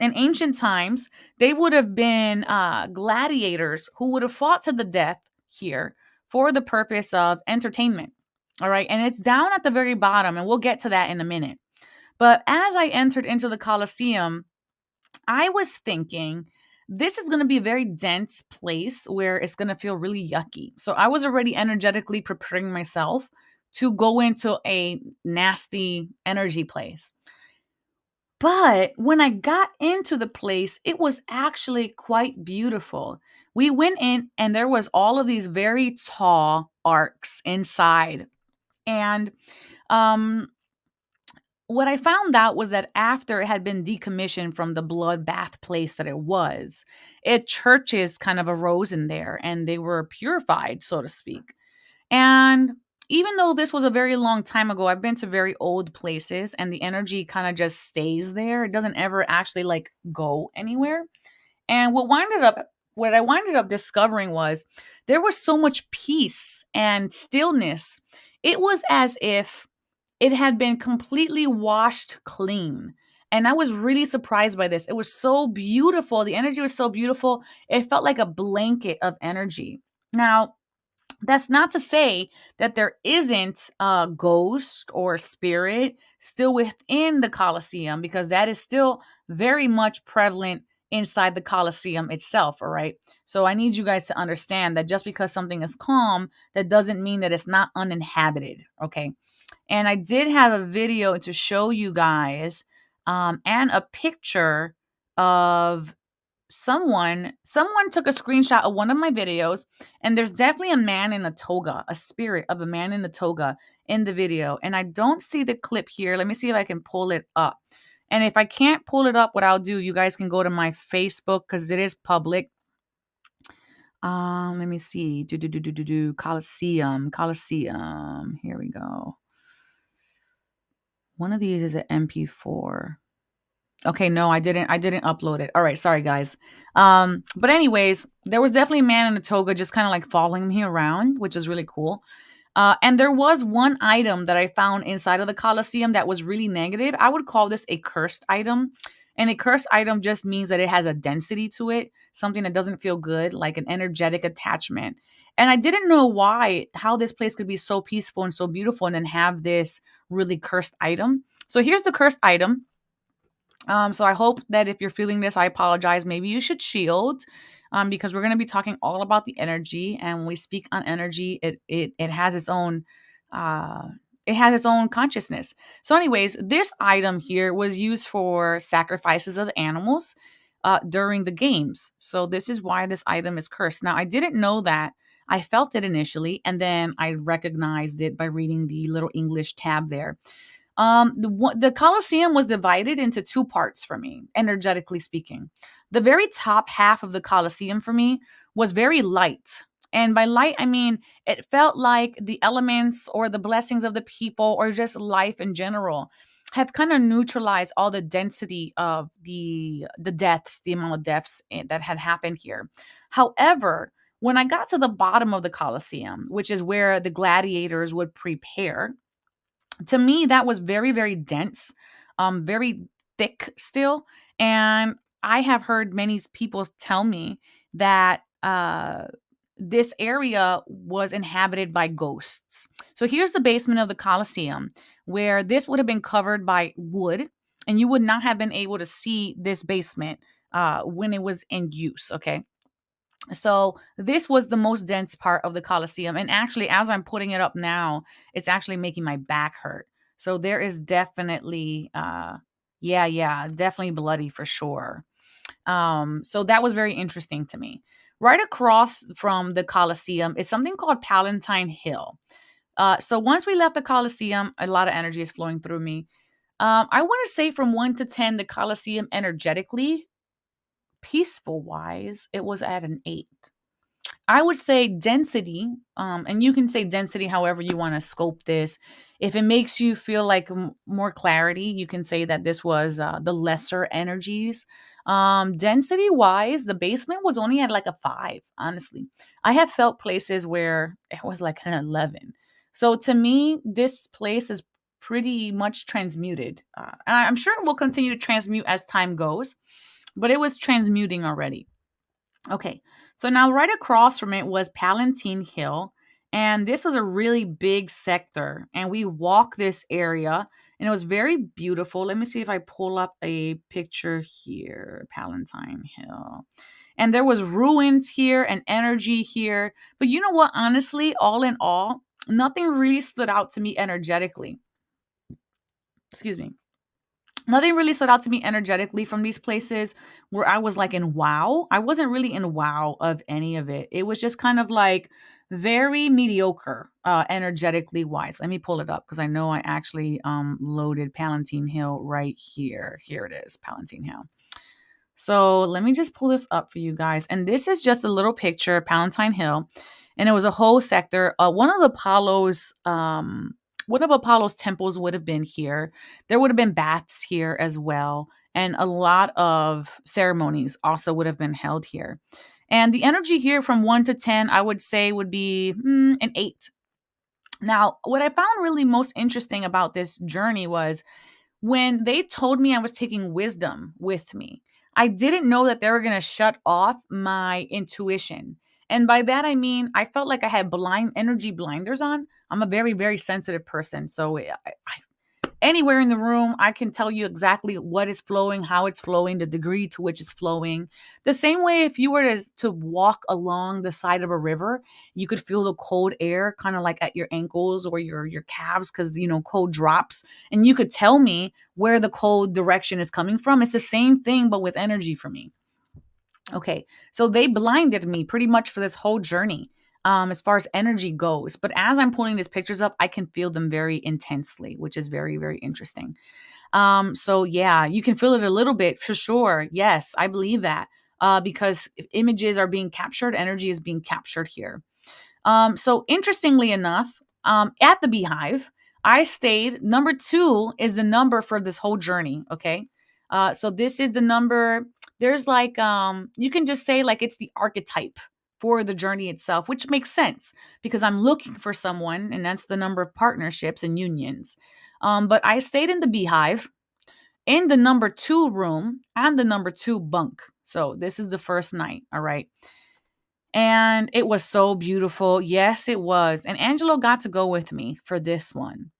in ancient times, they would have been gladiators who would have fought to the death here for the purpose of entertainment. All right. And it's down at the very bottom, and we'll get to that in a minute. But as I entered into the Colosseum, I was thinking this is going to be a very dense place where it's going to feel really yucky. So I was already energetically preparing myself to go into a nasty energy place. But when I got into the place, it was actually quite beautiful. We went in and there was all of these very tall arcs inside. And um what I found out was that after it had been decommissioned from the bloodbath place that it was, churches kind of arose in there and they were purified, so to speak. And even though this was a very long time ago, I've been to very old places and the energy kind of just stays there. It doesn't ever actually like go anywhere. And what I winded up discovering was there was so much peace and stillness. It was as if it had been completely washed clean. And I was really surprised by this. It was so beautiful. The energy was so beautiful. It felt like a blanket of energy. Now, that's not to say that there isn't a ghost or spirit still within the Colosseum, because that is still very much prevalent inside the Colosseum itself. All right. So I need you guys to understand that just because something is calm, that doesn't mean that it's not uninhabited. Okay. And I did have a video to show you guys and a picture of someone took a screenshot of one of my videos, and there's definitely a man in a toga, a spirit of a man in a toga in the video. And I don't see the clip here. Let me see if I can pull it up. And if I can't pull it up, what I'll do, you guys can go to my Facebook because it is public. Let me see. Coliseum. Here we go. One of these is an MP4. Okay, no, I didn't upload it. All right, sorry guys. But anyways, there was definitely a man in a toga just kind of like following me around, which is really cool. And there was one item that I found inside of the Colosseum that was really negative. I would call this a cursed item. And a cursed item just means that it has a density to it, something that doesn't feel good, like an energetic attachment. And I didn't know how this place could be so peaceful and so beautiful and then have this really cursed item. So here's the cursed item. So I hope that if you're feeling this, I apologize. Maybe you should shield, because we're going to be talking all about the energy. And when we speak on energy, it has its own consciousness. So, anyways, this item here was used for sacrifices of animals during the games. So this is why this item is cursed. Now, I didn't know that. I felt it initially, and then I recognized it by reading the little English tab there. The Colosseum was divided into two parts for me, energetically speaking. The very top half of the Colosseum for me was very light. And by light, I mean it felt like the elements or the blessings of the people or just life in general have kind of neutralized all the density of the deaths, the amount of deaths that had happened here. However, when I got to the bottom of the Colosseum, which is where the gladiators would prepare, to me that was very, very dense, very thick still. And I have heard many people tell me that this area was inhabited by ghosts. So here's the basement of the Colosseum, where this would have been covered by wood, and you would not have been able to see this basement when it was in use. Okay. So this was the most dense part of the Colosseum. And actually, as I'm putting it up now, it's actually making my back hurt. So there is definitely, definitely bloody for sure. So that was very interesting to me. Right across from the Colosseum is something called Palatine Hill. So once we left the Colosseum, a lot of energy is flowing through me. I want to say from 1 to 10, the Colosseum energetically, peaceful wise, it was at an 8. I would say density, and you can say density however you want to scope this. If it makes you feel like more clarity, you can say that this was the lesser energies. Density wise, the basement was only at like a 5, honestly. I have felt places where it was like an 11. So to me, this place is pretty much transmuted. And I'm sure it will continue to transmute as time goes, but it was transmuting already. Okay, so now right across from it was Palatine Hill, and this was a really big sector. And we walked this area, and it was very beautiful. Let me see if I pull up a picture here. Palatine Hill, and there was ruins here and energy here. But you know what? Honestly, all in all, nothing really stood out to me energetically. Excuse me. Nothing really stood out to me energetically from these places where I was like in wow. I wasn't really in wow of any of it. It was just kind of like very mediocre energetically wise. Let me pull it up because I know I actually loaded Palatine Hill right here. Here it is, Palatine Hill. So let me just pull this up for you guys. And this is just a little picture of Palatine Hill. And it was a whole sector. One of Apollo's temples would have been here. There would have been baths here as well. And a lot of ceremonies also would have been held here. And the energy here from 1 to 10, I would say would be an 8. Now, what I found really most interesting about this journey was when they told me I was taking wisdom with me, I didn't know that they were going to shut off my intuition. And by that, I mean, I felt like I had blind energy blinders on. I'm a very, very sensitive person. So anywhere in the room, I can tell you exactly what is flowing, how it's flowing, the degree to which it's flowing. The same way if you were to walk along the side of a river, you could feel the cold air kind of like at your ankles or your calves because cold drops, and you could tell me where the cold direction is coming from. It's the same thing but with energy for me. Okay, so they blinded me pretty much for this whole journey as far as energy goes. But as I'm pulling these pictures up, I can feel them very intensely, which is very, very interesting. So yeah, you can feel it a little bit for sure. Yes, I believe that because if images are being captured, energy is being captured here. So interestingly enough, at the Beehive, I stayed. Number 2 is the number for this whole journey. Okay. So this is the number. There's like, you can just say like it's the archetype for the journey itself, which makes sense because I'm looking for someone, and that's the number of partnerships and unions. But I stayed in the Beehive in the number 2 room and the number 2 bunk. So this is the first night. All right. And it was so beautiful. Yes, it was. And Angelo got to go with me for this one.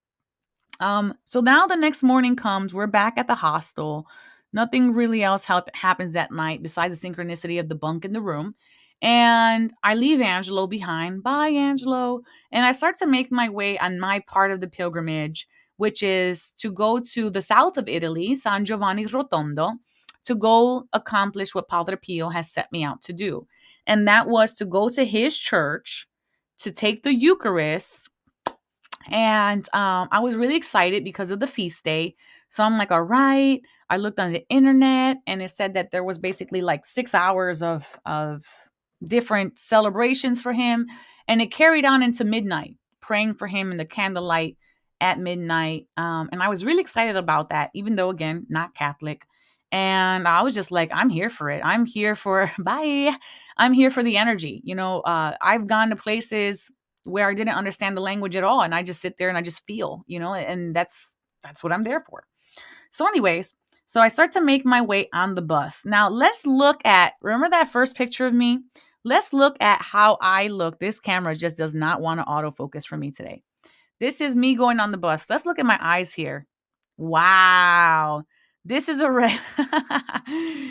So now the next morning comes, we're back at the hostel. Nothing really else happens that night besides the synchronicity of the bunk in the room. And I leave Angelo behind. Bye, Angelo. And I start to make my way on my part of the pilgrimage, which is to go to the south of Italy, San Giovanni Rotondo, to go accomplish what Padre Pio has set me out to do. And that was to go to his church, to take the Eucharist. And I was really excited because of the feast day. So I'm like, all right. I looked on the internet and it said that there was basically like 6 hours of different celebrations for him. And it carried on into midnight, praying for him in the candlelight at midnight. And I was really excited about that, even though, again, not Catholic. And I was just like, I'm here for it. I'm here for, bye. I'm here for the energy. I've gone to places where I didn't understand the language at all. And I just sit there and I just feel, and that's what I'm there for. So anyways, so I start to make my way on the bus. Now let's look at, remember that first picture of me? Let's look at how I look. This camera just does not want to autofocus for me today. This is me going on the bus. Let's look at my eyes here. Wow. This is a red.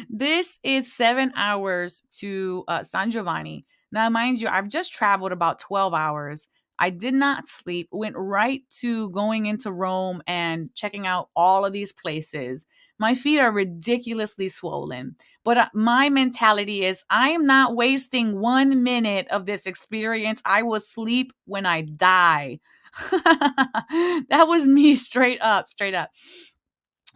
This is 7 hours to San Giovanni. Now, mind you, I've just traveled about 12 hours. I did not sleep, went right to going into Rome and checking out all of these places. My feet are ridiculously swollen, but my mentality is I am not wasting 1 minute of this experience. I will sleep when I die. That was me straight up, straight up.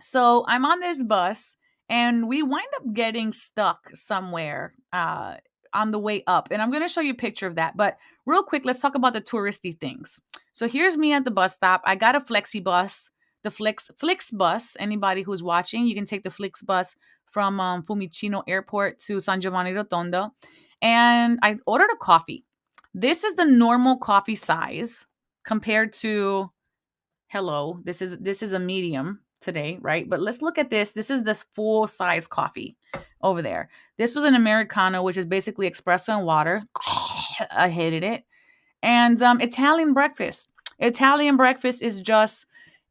So I'm on this bus and we wind up getting stuck somewhere on the way up. And I'm going to show you a picture of that. But real quick, let's talk about the touristy things. So here's me at the bus stop. I got a Flexi bus, the Flix bus. Anybody who's watching, you can take the Flix bus from Fiumicino Airport to San Giovanni Rotondo. And I ordered a coffee. This is the normal coffee size compared to, hello, this is a medium today, right? But let's look at this. This is this full size coffee over there. This was an Americano, which is basically espresso and water. I hated it. And Italian breakfast. Italian breakfast is just,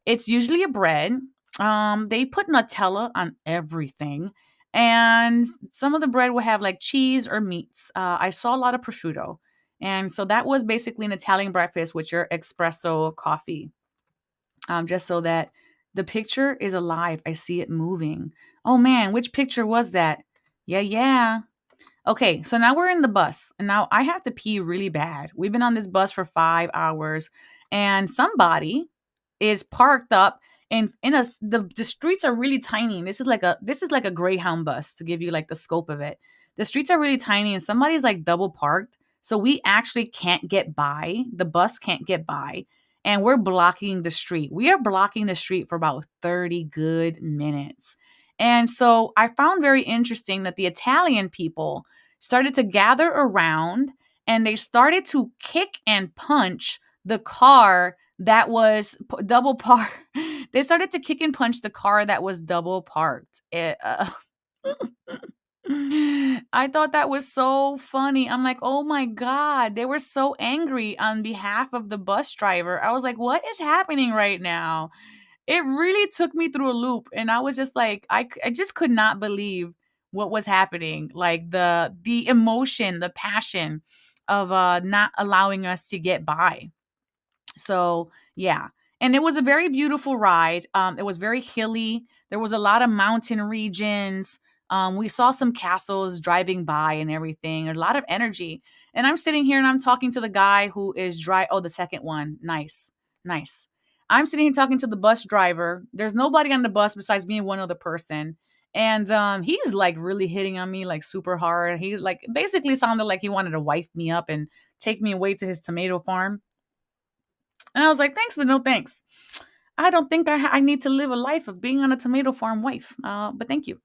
it's usually a bread. They put Nutella on everything. And some of the bread will have like cheese or meats. I saw a lot of prosciutto. And so that was basically an Italian breakfast with your espresso coffee. Just so that The picture is alive. I see it moving. Oh man, which picture was that? Yeah, yeah. Okay, so now we're in the bus, and now I have to pee really bad. We've been on this bus for 5 hours, and somebody is parked up the streets are really tiny. This is like a Greyhound bus to give you like the scope of it. The streets are really tiny, and somebody's like double parked, so we actually can't get by. The bus can't get by, and we're blocking the street. We are blocking the street for about 30 good minutes. And so I found very interesting that the Italian people started to gather around and they started to kick and punch the car that was double parked. They started to kick and punch the car that was double parked. I thought that was so funny. I'm like, oh my God, they were so angry on behalf of the bus driver. I was like, what is happening right now? It really took me through a loop, and I was just like, I just could not believe what was happening. Like the emotion, the passion of not allowing us to get by. So, yeah. And it was a very beautiful ride. It was very hilly. There was a lot of mountain regions. We saw some castles driving by and everything. A lot of energy. And I'm sitting here and I'm talking to the guy who is Oh, the second one. Nice. Nice. I'm sitting here talking to the bus driver. There's nobody on the bus besides me and one other person. And he's like really hitting on me like super hard. He like basically sounded like he wanted to wife me up and take me away to his tomato farm. And I was like, thanks, but no thanks. I don't think I need to live a life of being on a tomato farm wife, but thank you.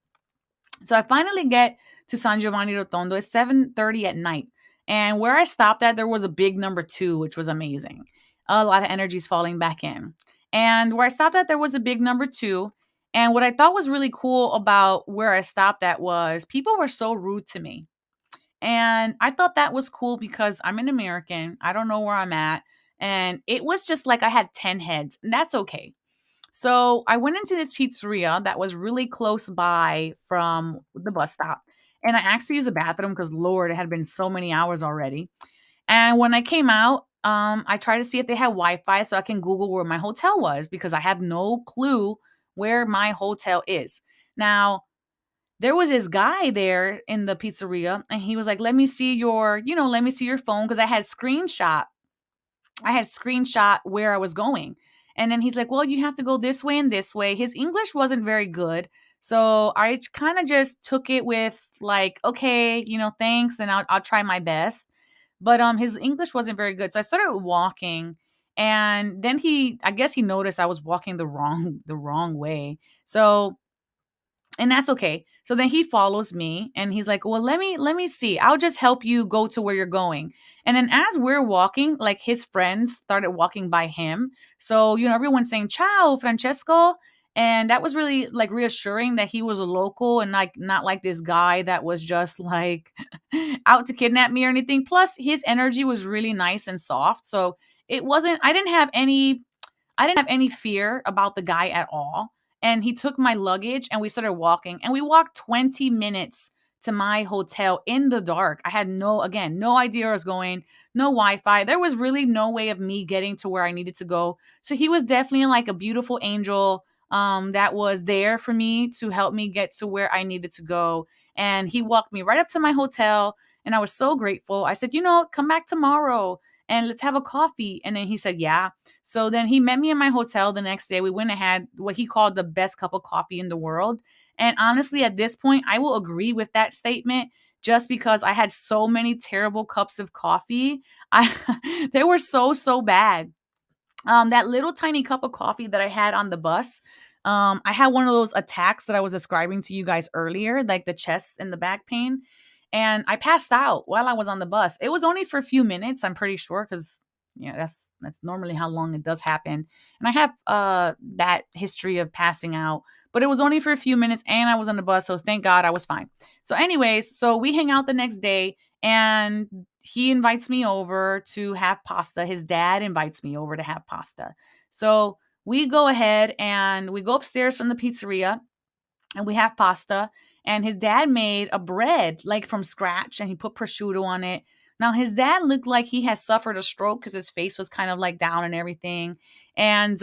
So I finally get to San Giovanni Rotondo. It's 7:30 at night. And where I stopped at, there was a big number 2, which was amazing. A lot of energy is falling back in. And where I stopped at, there was a big number 2. And what I thought was really cool about where I stopped at was people were so rude to me. And I thought that was cool because I'm an American. I don't know where I'm at. And it was just like I had 10 heads, and that's okay. So I went into this pizzeria that was really close by from the bus stop. And I actually used the bathroom because, Lord, it had been so many hours already. And when I came out, I tried to see if they had Wi Fi so I can Google where my hotel was because I had no clue where my hotel is. Now, there was this guy there in the pizzeria and he was like, let me see your phone because I had screenshot where I was going. And then he's like, well, you have to go this way and this way. His English wasn't very good. So I kind of just took it with like, okay, thanks. And I'll try my best. But his English wasn't very good. So I started walking and then I guess he noticed I was walking the wrong way. So and that's okay. So then he follows me and he's like, "Well, let me see. I'll just help you go to where you're going." And then as we're walking, like his friends started walking by him. So, everyone's saying, "Ciao, Francesco." And that was really like reassuring that he was a local and like not like this guy that was just like out to kidnap me or anything. Plus, his energy was really nice and soft. So, it wasn't I didn't have any fear about the guy at all. And he took my luggage and we started walking. And we walked 20 minutes to my hotel in the dark. I had no idea where I was going, no Wi-Fi. There was really no way of me getting to where I needed to go. So he was definitely like a beautiful angel that was there for me to help me get to where I needed to go. And he walked me right up to my hotel. And I was so grateful. I said, come back tomorrow and let's have a coffee. And then he said, yeah. So then he met me in my hotel the next day. We went and had what he called the best cup of coffee in the world. And honestly, at this point, I will agree with that statement just because I had so many terrible cups of coffee. They were so bad. That little tiny cup of coffee that I had on the bus, I had one of those attacks that I was describing to you guys earlier, like the chest and the back pain. And I passed out while I was on the bus. It was only for a few minutes, I'm pretty sure, because that's normally how long it does happen. And I have that history of passing out, but it was only for a few minutes and I was on the bus, so thank God I was fine. So anyways, so we hang out the next day and he invites me over to have pasta. His dad invites me over to have pasta. So we go ahead and we go upstairs from the pizzeria and we have pasta. And his dad made a bread like from scratch and he put prosciutto on it. Now his dad looked like he had suffered a stroke because his face was kind of like down and everything. And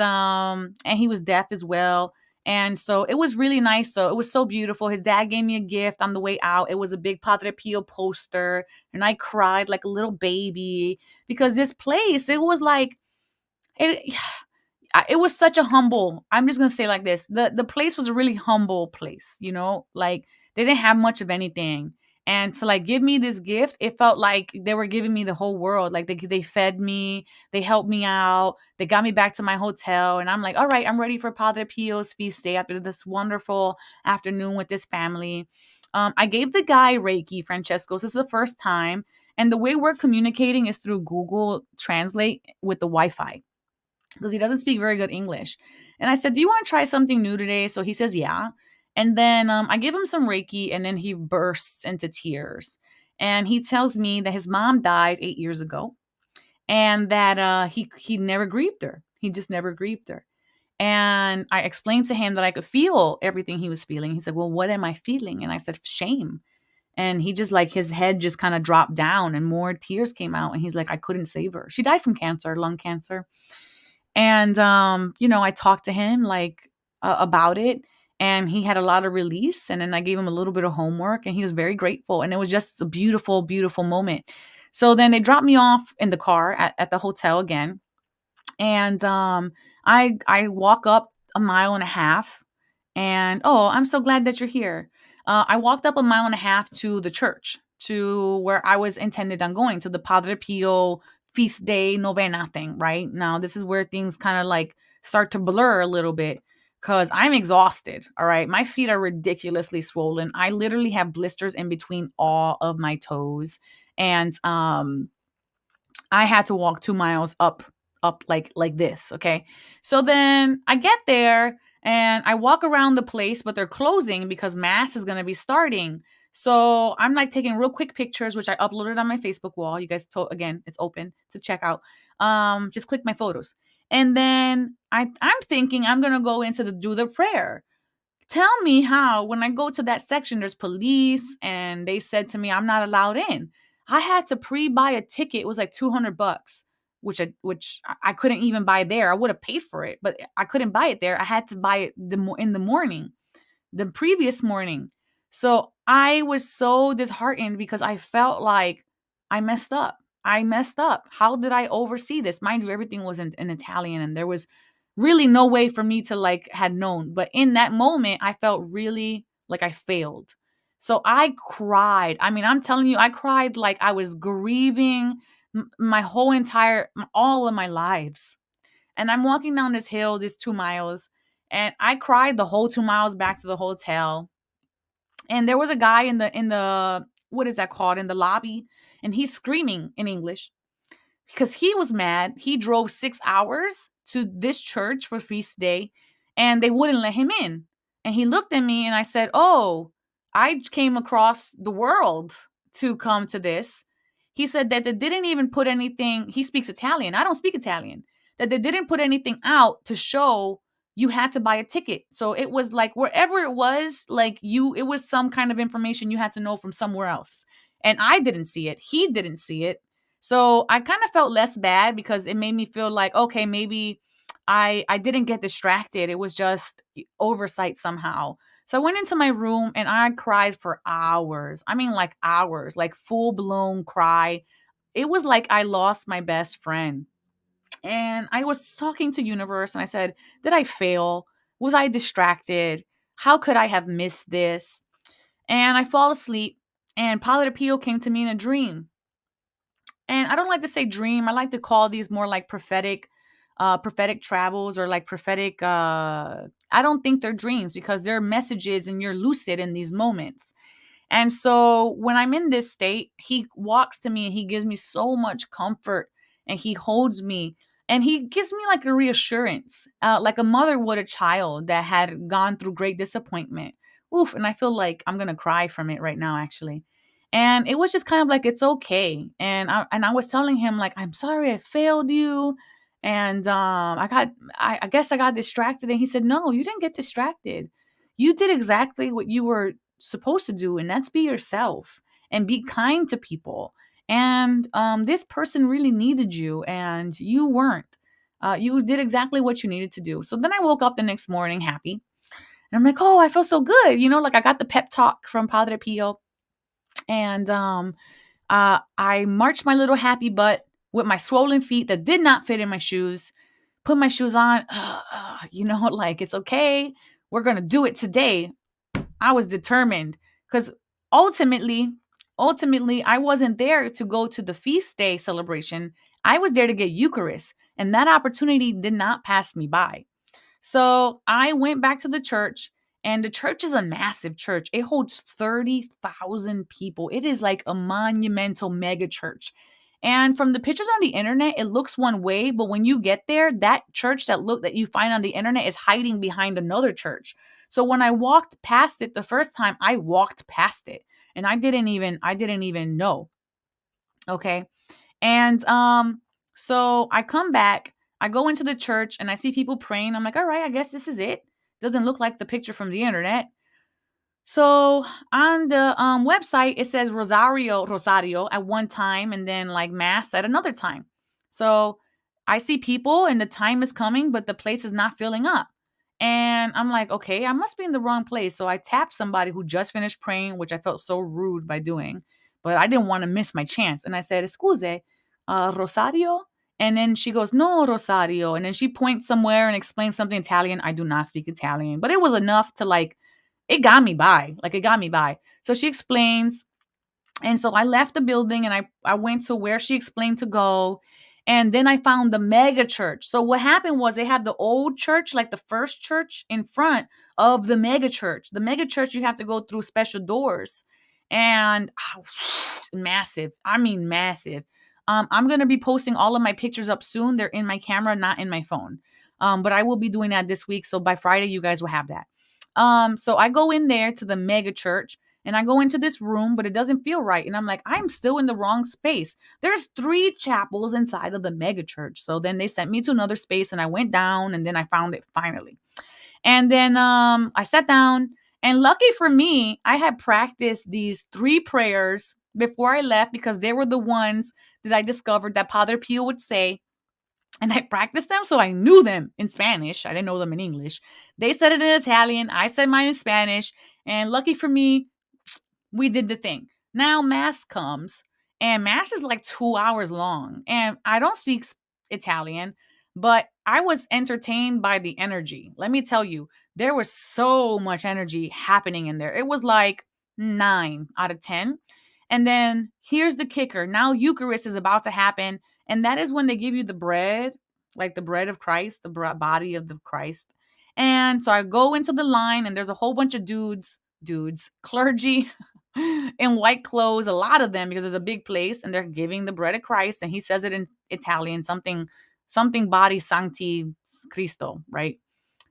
he was deaf as well. And so it was really nice. So it was so beautiful. His dad gave me a gift on the way out. It was a big Padre Pio poster. And I cried like a little baby because this place, it was like, it, it was such a humble, I'm just gonna say like this, the place was a really humble place, you know, like they didn't have much of anything. And to like give me this gift, it felt like they were giving me the whole world. Like they fed me, they helped me out, they got me back to my hotel, and I'm like, all right, I'm ready for Padre Pio's feast day after this wonderful afternoon with this family. I gave the guy Reiki, Francesco. This is the first time, and the way we're communicating is through Google Translate with the Wi-Fi because he doesn't speak very good English. And I said, "Do you want to try something new today?" So he says, "Yeah." And then I give him some Reiki, and then he bursts into tears. And he tells me that his mom died 8 years ago, and that he never grieved her. He just never grieved her. And I explained to him that I could feel everything he was feeling. He said, "Well, what am I feeling?" And I said, "Shame." And he just like his head just kind of dropped down, and more tears came out. And he's like, "I couldn't save her. She died from cancer, lung cancer." And, I talked to him like about it, and he had a lot of release. And then I gave him a little bit of homework, and he was very grateful. And it was just a beautiful, beautiful moment. So then they dropped me off in the car at the hotel again. And I walk up a mile and a half, and oh, I'm so glad that you're here. I walked up a mile and a half to the church, to where I was intended on going, to the Padre Pio feast day novena thing. Right now, this is where things kind of like start to blur a little bit because I'm exhausted. All right, my feet are ridiculously swollen. I literally have blisters in between all of my toes, and I had to walk 2 miles up like this. Okay. So then I get there and I walk around the place, but they're closing because mass is gonna be starting. So I'm like taking real quick pictures, which I uploaded on my Facebook wall. You guys told again, it's open to check out. Just click my photos. And then I'm thinking I'm gonna go into the do the prayer. Tell me how, when I go to that section, there's police, and they said to me, I'm not allowed in. I had to pre-buy a ticket. It was like $200, which I couldn't even buy there. I would have paid for it, but I couldn't buy it there. I had to buy it in the morning, the previous morning. So I was so disheartened because I felt like I messed up. I messed up. How did I oversee this? Mind you, everything was in Italian, and there was really no way for me to like had known. But in that moment, I felt really like I failed. So I cried. I mean, I'm telling you, I cried like I was grieving my whole entire, all of my lives. And I'm walking down this hill, these 2 miles, and I cried the whole 2 miles back to the hotel. And there was a guy in the what is that called, in the lobby, and he's screaming in English because he was mad. He drove 6 hours to this church for feast day, and they wouldn't let him in. And he looked at me, and I said, "Oh, I came across the world to come to this." He said that they didn't even put anything. He speaks Italian. I don't speak Italian. That they didn't put anything out to show you had to buy a ticket. So it was like wherever it was, like it was some kind of information you had to know from somewhere else. And I didn't see it. He didn't see it. So I kind of felt less bad because it made me feel like, okay, maybe I didn't get distracted. It was just oversight somehow. So I went into my room and I cried for hours. I mean, like hours, like full blown cry. It was like I lost my best friend. And I was talking to Universe and I said, did I fail? Was I distracted? How could I have missed this? And I fall asleep, and Padre Pio came to me in a dream. And I don't like to say dream. I like to call these more like prophetic travels, or like prophetic I don't think they're dreams because they're messages and you're lucid in these moments. And so when I'm in this state, he walks to me and he gives me so much comfort, and he holds me and he gives me like a reassurance, like a mother would a child that had gone through great disappointment. Oof. And I feel like I'm going to cry from it right now, actually. And it was just kind of like, it's okay. And I was telling him like, I'm sorry I failed you. And I guess I got distracted. And he said, no, you didn't get distracted. You did exactly what you were supposed to do, and that's be yourself and be kind to people. And this person really needed you and you weren't. You did exactly what you needed to do. So then I woke up the next morning happy. And I'm like, oh, I feel so good. Like I got the pep talk from Padre Pio. And I marched my little happy butt with my swollen feet that did not fit in my shoes, put my shoes on, like it's okay. We're going to do it today. I was determined because ultimately, I wasn't there to go to the feast day celebration. I was there to get Eucharist, and that opportunity did not pass me by. So I went back to the church, and the church is a massive church. It holds 30,000 people. It is like a monumental mega church. And from the pictures on the internet, it looks one way, but when you get there, that church that you find on the internet is hiding behind another church. So when I walked past it the first time, I walked past it, and I didn't even know. Okay? And so I come back, I go into the church and I see people praying. I'm like, all right, I guess this is it. Doesn't look like the picture from the internet. So on the website, it says Rosario at one time and then like Mass at another time. So I see people and the time is coming, but the place is not filling up. And I'm like, okay, I must be in the wrong place. So I tapped somebody who just finished praying, which I felt so rude by doing, but I didn't want to miss my chance. And I said, Excuse, Rosario? And then she goes, No, Rosario. And then she points somewhere and explains something Italian. I do not speak Italian, but it was enough to like, it got me by. Like, it got me by. So she explains. And so I left the building and I went to where she explained to go. And then I found the mega church. So what happened was they have the old church, like the first church in front of the mega church. The mega church, you have to go through special doors. And massive. I mean, massive. I'm going to be posting all of my pictures up soon. They're in my camera, not in my phone. But I will be doing that this week. So by Friday, you guys will have that. So I go in there to the mega church and I go into this room, but it doesn't feel right. And I'm like, I'm still in the wrong space. There's 3 chapels inside of the mega church. So then they sent me to another space and I went down and then I found it finally. And then I sat down and lucky for me, I had practiced these 3 prayers before I left because they were the ones that I discovered that Padre Pio would say. And I practiced them, so I knew them in Spanish. I didn't know them in English. They said it in Italian. I said mine in Spanish. And lucky for me, we did the thing. Now Mass comes, and Mass is like 2 hours long. And I don't speak Italian, but I was entertained by the energy. Let me tell you, there was so much energy happening in there. It was like 9 out of 10. And then here's the kicker. Now Eucharist is about to happen. And that is when they give you the bread, like the bread of Christ, the body of the Christ. And so I go into the line and there's a whole bunch of dudes, clergy in white clothes, a lot of them because it's a big place and they're giving the bread of Christ. And he says it in Italian, something body sancti Cristo, right?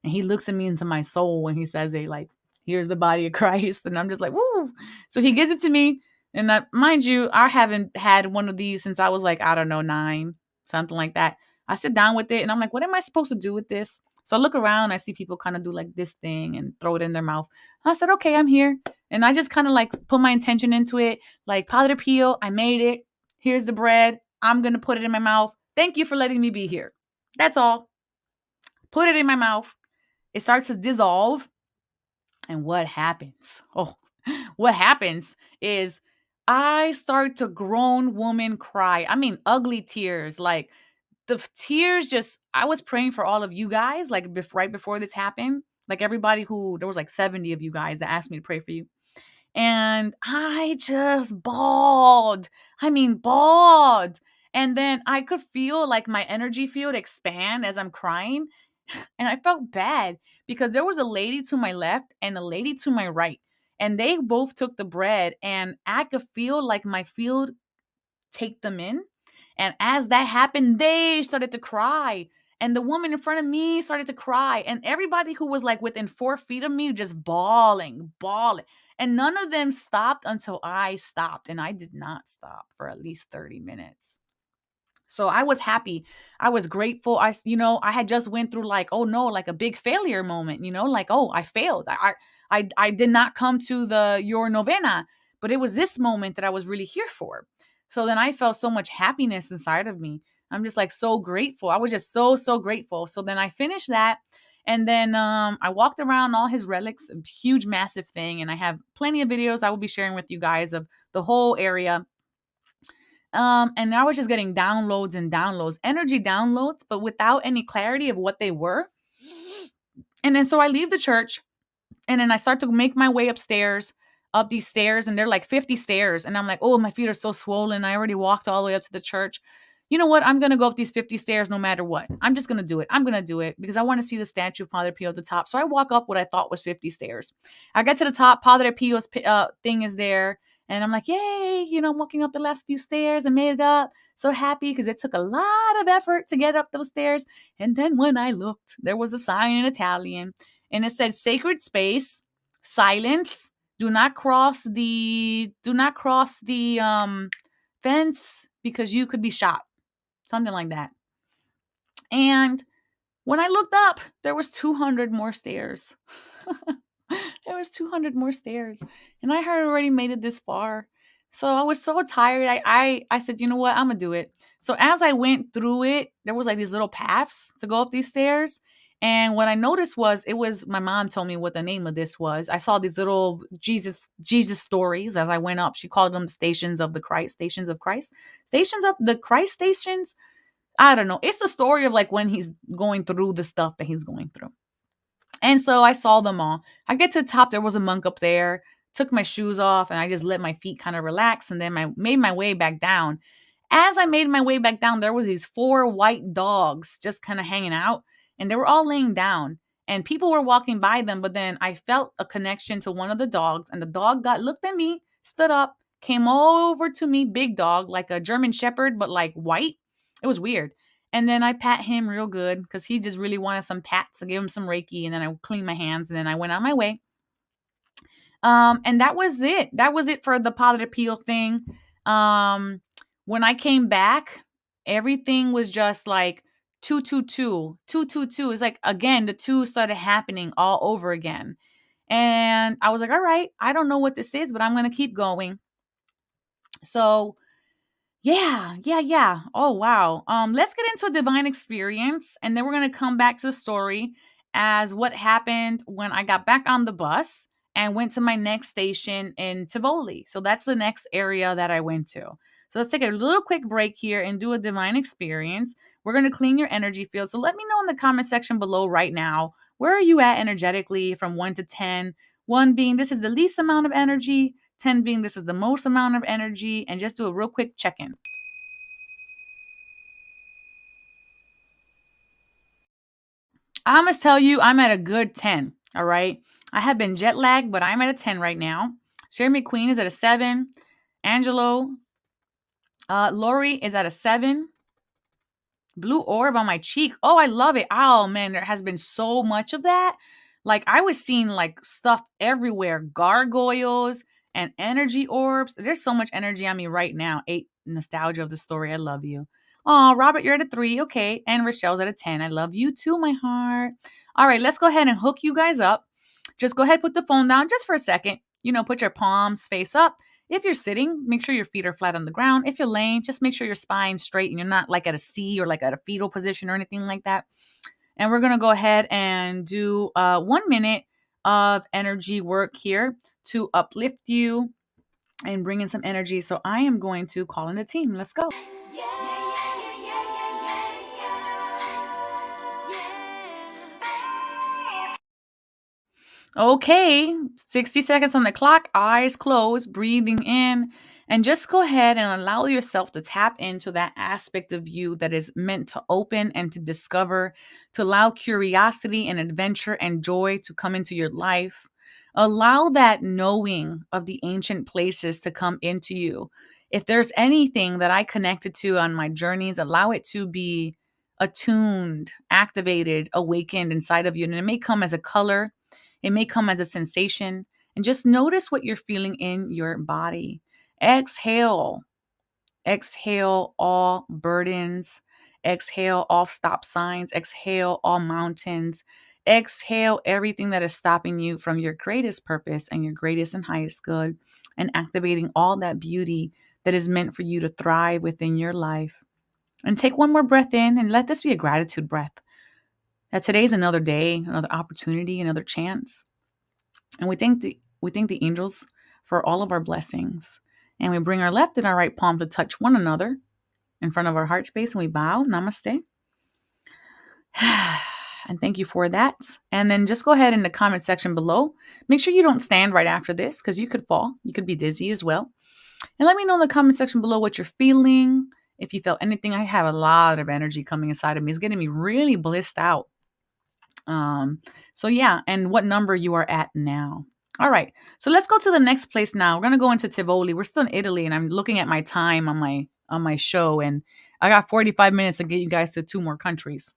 And he looks at me into my soul when he says it, like, here's the body of Christ. And I'm just like, woo. So he gives it to me. And mind you, I haven't had one of these since I was like, I don't know, 9, something like that. I sit down with it and I'm like, what am I supposed to do with this? So I look around, I see people kind of do like this thing and throw it in their mouth. I said, okay, I'm here. And I just kind of like put my intention into it. Like, Padre Pio, I made it. Here's the bread. I'm going to put it in my mouth. Thank you for letting me be here. That's all. Put it in my mouth. It starts to dissolve. And what happens? Oh, what happens is I start to grown woman cry. I mean, ugly tears. Like the tears just, I was praying for all of you guys, like right before this happened. Like everybody there was like 70 of you guys that asked me to pray for you. And I just bawled. I mean, bawled. And then I could feel like my energy field expand as I'm crying. And I felt bad because there was a lady to my left and a lady to my right. And they both took the bread and I could feel like my field take them in. And as that happened, they started to cry. And the woman in front of me started to cry. And everybody who was like within 4 feet of me just bawling. And none of them stopped until I stopped. And I did not stop for at least 30 minutes. So I was happy. I was grateful. I had just went through like, oh no, like a big failure moment, like, oh, I failed. I did not come to your novena, but it was this moment that I was really here for. So then I felt so much happiness inside of me. I'm just like so grateful. I was just so grateful. So then I finished that. And then I walked around all his relics, a huge, massive thing. And I have plenty of videos I will be sharing with you guys of the whole area. And I was just getting downloads and downloads, energy downloads, but without any clarity of what they were. And then so I leave the church and then I start to make my way upstairs, up these stairs, and they're like 50 stairs. And I'm like, oh, my feet are so swollen. I already walked all the way up to the church. You know what? I'm going to go up these 50 stairs no matter what. I'm just going to do it. I'm going to do it because I want to see the statue of Padre Pio at the top. So I walk up what I thought was 50 stairs. I get to the top. Padre Pio's thing is there. And I'm like, yay, I'm walking up the last few stairs and made it up. So happy because it took a lot of effort to get up those stairs. And then when I looked, there was a sign in Italian and it said sacred space, silence, do not cross the fence because you could be shot. Something like that. And when I looked up, there was 200 more stairs. There was 200 more stairs. And I had already made it this far. So I was so tired. I said, you know what? I'm going to do it. So as I went through it, there was like these little paths to go up these stairs. And what I noticed was my mom told me what the name of this was. I saw these little Jesus stories as I went up. She called them stations of the Christ. I don't know. It's the story of like when he's going through the stuff that he's going through. And so I saw them all. I get to the top. There was a monk up there, took my shoes off, and I just let my feet kind of relax. And then I made my way back down. As I made my way back down, there was these 4 white dogs just kind of hanging out. And they were all laying down. And people were walking by them. But then I felt a connection to one of the dogs. And the dog looked at me, stood up, came over to me, big dog, like a German Shepherd, but like white. It was weird. And then I pat him real good because he just really wanted some pats. I gave him some Reiki and then I cleaned my hands and then I went on my way. And that was it. That was it for the Padre Pio thing. When I came back, everything was just like 222, 222. It's like, again, the 2 started happening all over again. And I was like, all right, I don't know what this is, but I'm going to keep going. So yeah. Oh, wow. Let's get into a divine experience, and then we're going to come back to the story as what happened when I got back on the bus and went to my next station in Tivoli. So that's the next area that I went to. So let's take a little quick break here and do a divine experience. We're going to clean your energy field. So let me know in the comment section below right now, where are you at energetically from 1 to 10? 1 being this is the least amount of energy, 10 being this is the most amount of energy, and just do a real quick check-in. I must tell you, I'm at a good 10, all right? I have been jet lagged, but I'm at a 10 right now. Sherry McQueen is at a 7. Angelo, Lori is at a 7. Blue orb on my cheek. Oh, I love it. Oh, man, there has been so much of that. Like, I was seeing, like, stuff everywhere. Gargoyles and energy orbs. There's so much energy on me right now. 8, nostalgia of the story. I love you. Oh, Robert, you're at a 3. Okay. And Rochelle's at a 10. I love you too, my heart. All right, let's go ahead and hook you guys up. Just go ahead, put the phone down just for a second. Put your palms face up. If you're sitting, make sure your feet are flat on the ground. If you're laying, just make sure your spine's straight and you're not like at a C or like at a fetal position or anything like that. And we're going to go ahead and do 1 minute of energy work here to uplift you and bring in some energy. So I am going to call in the team. Let's go. Okay, 60 seconds on the clock, eyes closed, breathing in, and just go ahead and allow yourself to tap into that aspect of you that is meant to open and to discover, to allow curiosity and adventure and joy to come into your life. Allow that knowing of the ancient places to come into you. If there's anything that I connected to on my journeys, allow it to be attuned, activated, awakened inside of you. And it may come as a color. It may come as a sensation, and just notice what you're feeling in your body. Exhale. Exhale all burdens. Exhale all stop signs. Exhale all mountains. Exhale everything that is stopping you from your greatest purpose and your greatest and highest good, and activating all that beauty that is meant for you to thrive within your life. And take one more breath in and let this be a gratitude breath. That today's another day, another opportunity, another chance. And we thank the angels for all of our blessings. And we bring our left and our right palm to touch one another in front of our heart space and we bow. Namaste. And thank you for that. And then just go ahead in the comment section below. Make sure you don't stand right after this because you could fall. You could be dizzy as well. And let me know in the comment section below what you're feeling. If you felt anything, I have a lot of energy coming inside of me. It's getting me really blissed out. So yeah, and what number you are at now. All right, so let's go to the next place now. We're gonna go into Tivoli. We're still in Italy, and I'm looking at my time on my show, and I got 45 minutes to get you guys to 2 more countries.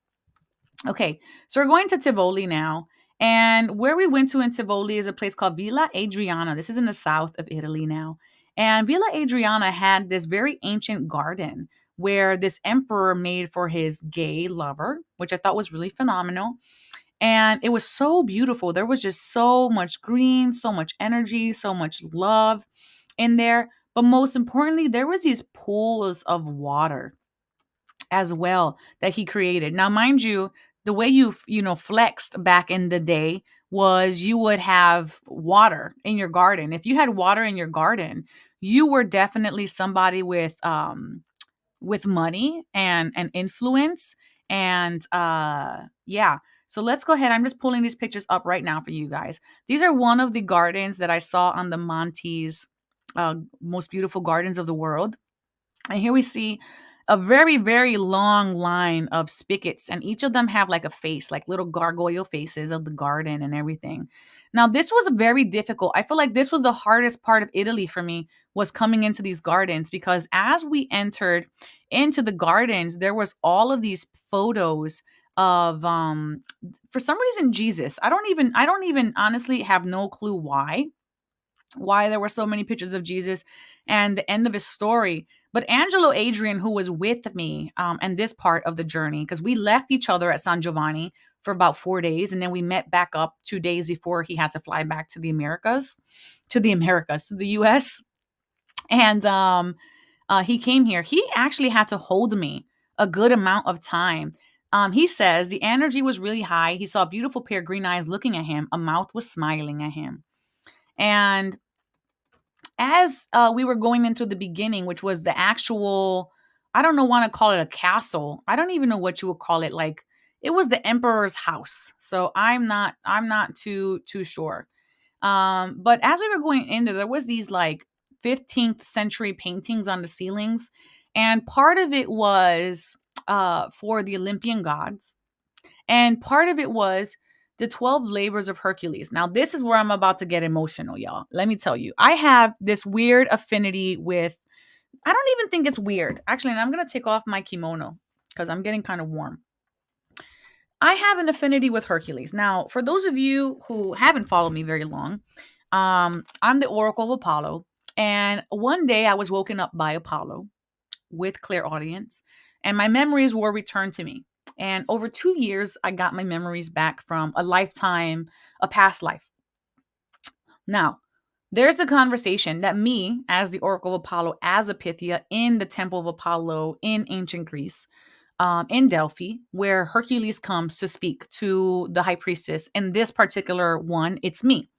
Okay, so we're going to Tivoli now, and where we went to in Tivoli is a place called Villa Adriana. This is in the south of Italy now, and Villa Adriana had this very ancient garden where this emperor made for his gay lover, which I thought was really phenomenal. And it was so beautiful. There was just so much green, so much energy, so much love in there. But most importantly, there was these pools of water as well that he created. Now, mind you, the way you flexed back in the day was you would have water in your garden. If you had water in your garden, you were definitely somebody with money and influence and yeah. So let's go ahead. I'm just pulling these pictures up right now for you guys. These are one of the gardens that I saw on the Monte's most beautiful gardens of the world. And here we see a very, very long line of spigots, and each of them have like a face, like little gargoyle faces of the garden and everything. Now, this was very difficult. I feel like this was the hardest part of Italy for me, was coming into these gardens, because as we entered into the gardens, there was all of these photos of for some reason Jesus. I don't even honestly have no clue why there were so many pictures of Jesus and the end of his story. But Angelo Adrian, who was with me and this part of the journey, because we left each other at San Giovanni for about 4 days, and then we met back up 2 days before he had to fly back to the US. And he came here. He actually had to hold me a good amount of time. He says the energy was really high. He saw a beautiful pair of green eyes looking at him. A mouth was smiling at him. And as we were going into the beginning, which was the actual, I don't know, want to call it a castle. I don't even know what you would call it. Like, it was the emperor's house. So I'm not too sure. But as we were going into, there was these like 15th century paintings on the ceilings. And part of it was for the Olympian gods. And part of it was the 12 labors of Hercules. Now, this is where I'm about to get emotional, y'all. Let me tell you, I have this weird affinity with, I don't even think it's weird. Actually, and I'm going to take off my kimono because I'm getting kind of warm. I have an affinity with Hercules. Now, for those of you who haven't followed me very long, I'm the Oracle of Apollo. And one day I was woken up by Apollo with clairaudience, and my memories were returned to me. And over 2 years, I got my memories back from a past life. Now, there's a conversation that me, as the Oracle of Apollo, as a Pythia in the Temple of Apollo in ancient Greece, in Delphi, where Hercules comes to speak to the high priestess. In this particular one, it's me.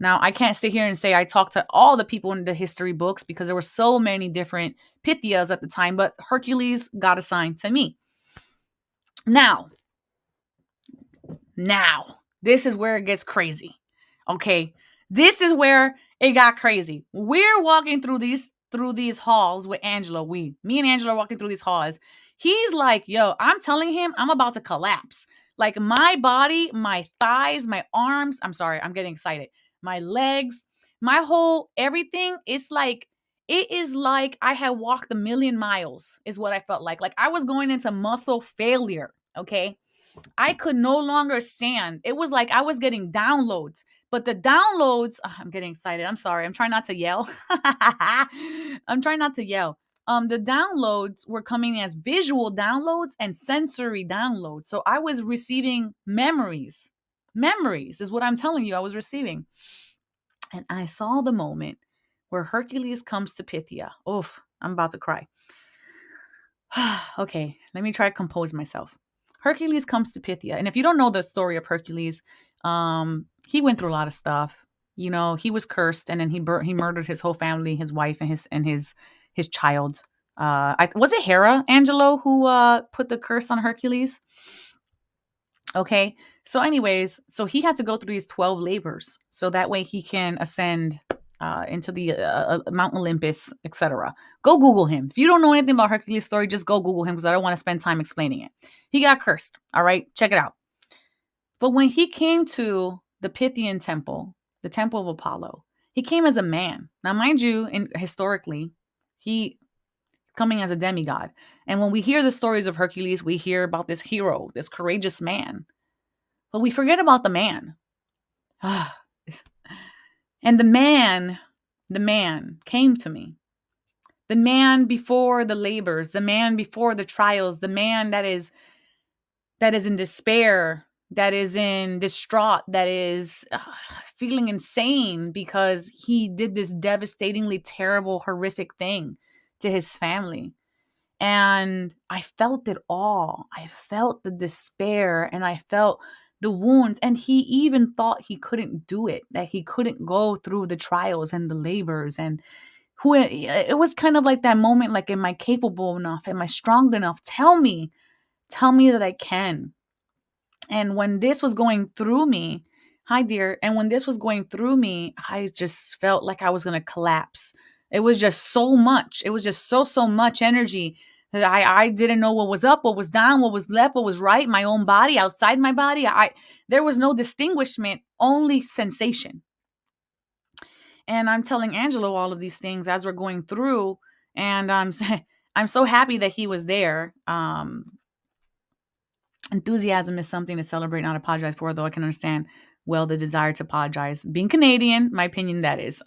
Now, I can't sit here and say I talked to all the people in the history books because there were so many different Pythias at the time, but Hercules got assigned to me. Now, this is where it gets crazy. Okay, this is where it got crazy. We're walking through these halls with Angelo. Me and Angelo are walking through these halls. He's like, yo, I'm telling him I'm about to collapse. Like, my body, my thighs, my arms. I'm sorry, I'm getting excited. My legs, my whole everything. It is like I had walked 1,000,000 miles is what I felt like. Like, I was going into muscle failure. Okay. I could no longer stand. It was like I was getting downloads, but the downloads, I'm getting excited. I'm sorry. I'm trying not to yell. The downloads were coming as visual downloads and sensory downloads. So I was receiving memories. Memories is what I'm telling you I was receiving. And I saw the moment where Hercules comes to Pythia. Oof. I'm about to cry. Okay, let me try to compose myself. Hercules comes to Pythia, and if you don't know the story of Hercules, he went through a lot of stuff. You know, he was cursed, and then he murdered his whole family, his wife, and his child. Was it Hera, Angelo, who put the curse on Hercules? Okay. So, anyways, so he had to go through these 12 labors so that way he can ascend into the Mount Olympus, etc. Go Google him. If you don't know anything about Hercules' story, just go Google him because I don't want to spend time explaining it. He got cursed. All right. Check it out. But when he came to the Pythian temple, the temple of Apollo, he came as a man. Now, mind you, historically, he coming as a demigod. And when we hear the stories of Hercules, we hear about this hero, this courageous man. But we forget about the man. And the man came to me. The man before the labors, the man before the trials, the man that is in despair, that is in distraught, that is feeling insane because he did this devastatingly terrible, horrific thing to his family. And I felt it all. I felt the despair and I felt the wounds. And he even thought he couldn't do it, that he couldn't go through the trials and the labors. And it was kind of like that moment, like, am I capable enough? Am I strong enough? Tell me that I can. And when this was going through me, hi dear, and when this was going through me, I just felt like I was going to collapse. It was just so much. It was just so much energy that I didn't know what was up, what was down, what was left, what was right, my own body, outside my body. There was no distinguishment, only sensation. And I'm telling Angelo all of these things as we're going through, and I'm so happy that he was there. Enthusiasm is something to celebrate, not apologize for, though I can understand well the desire to apologize. Being Canadian, my opinion, that is.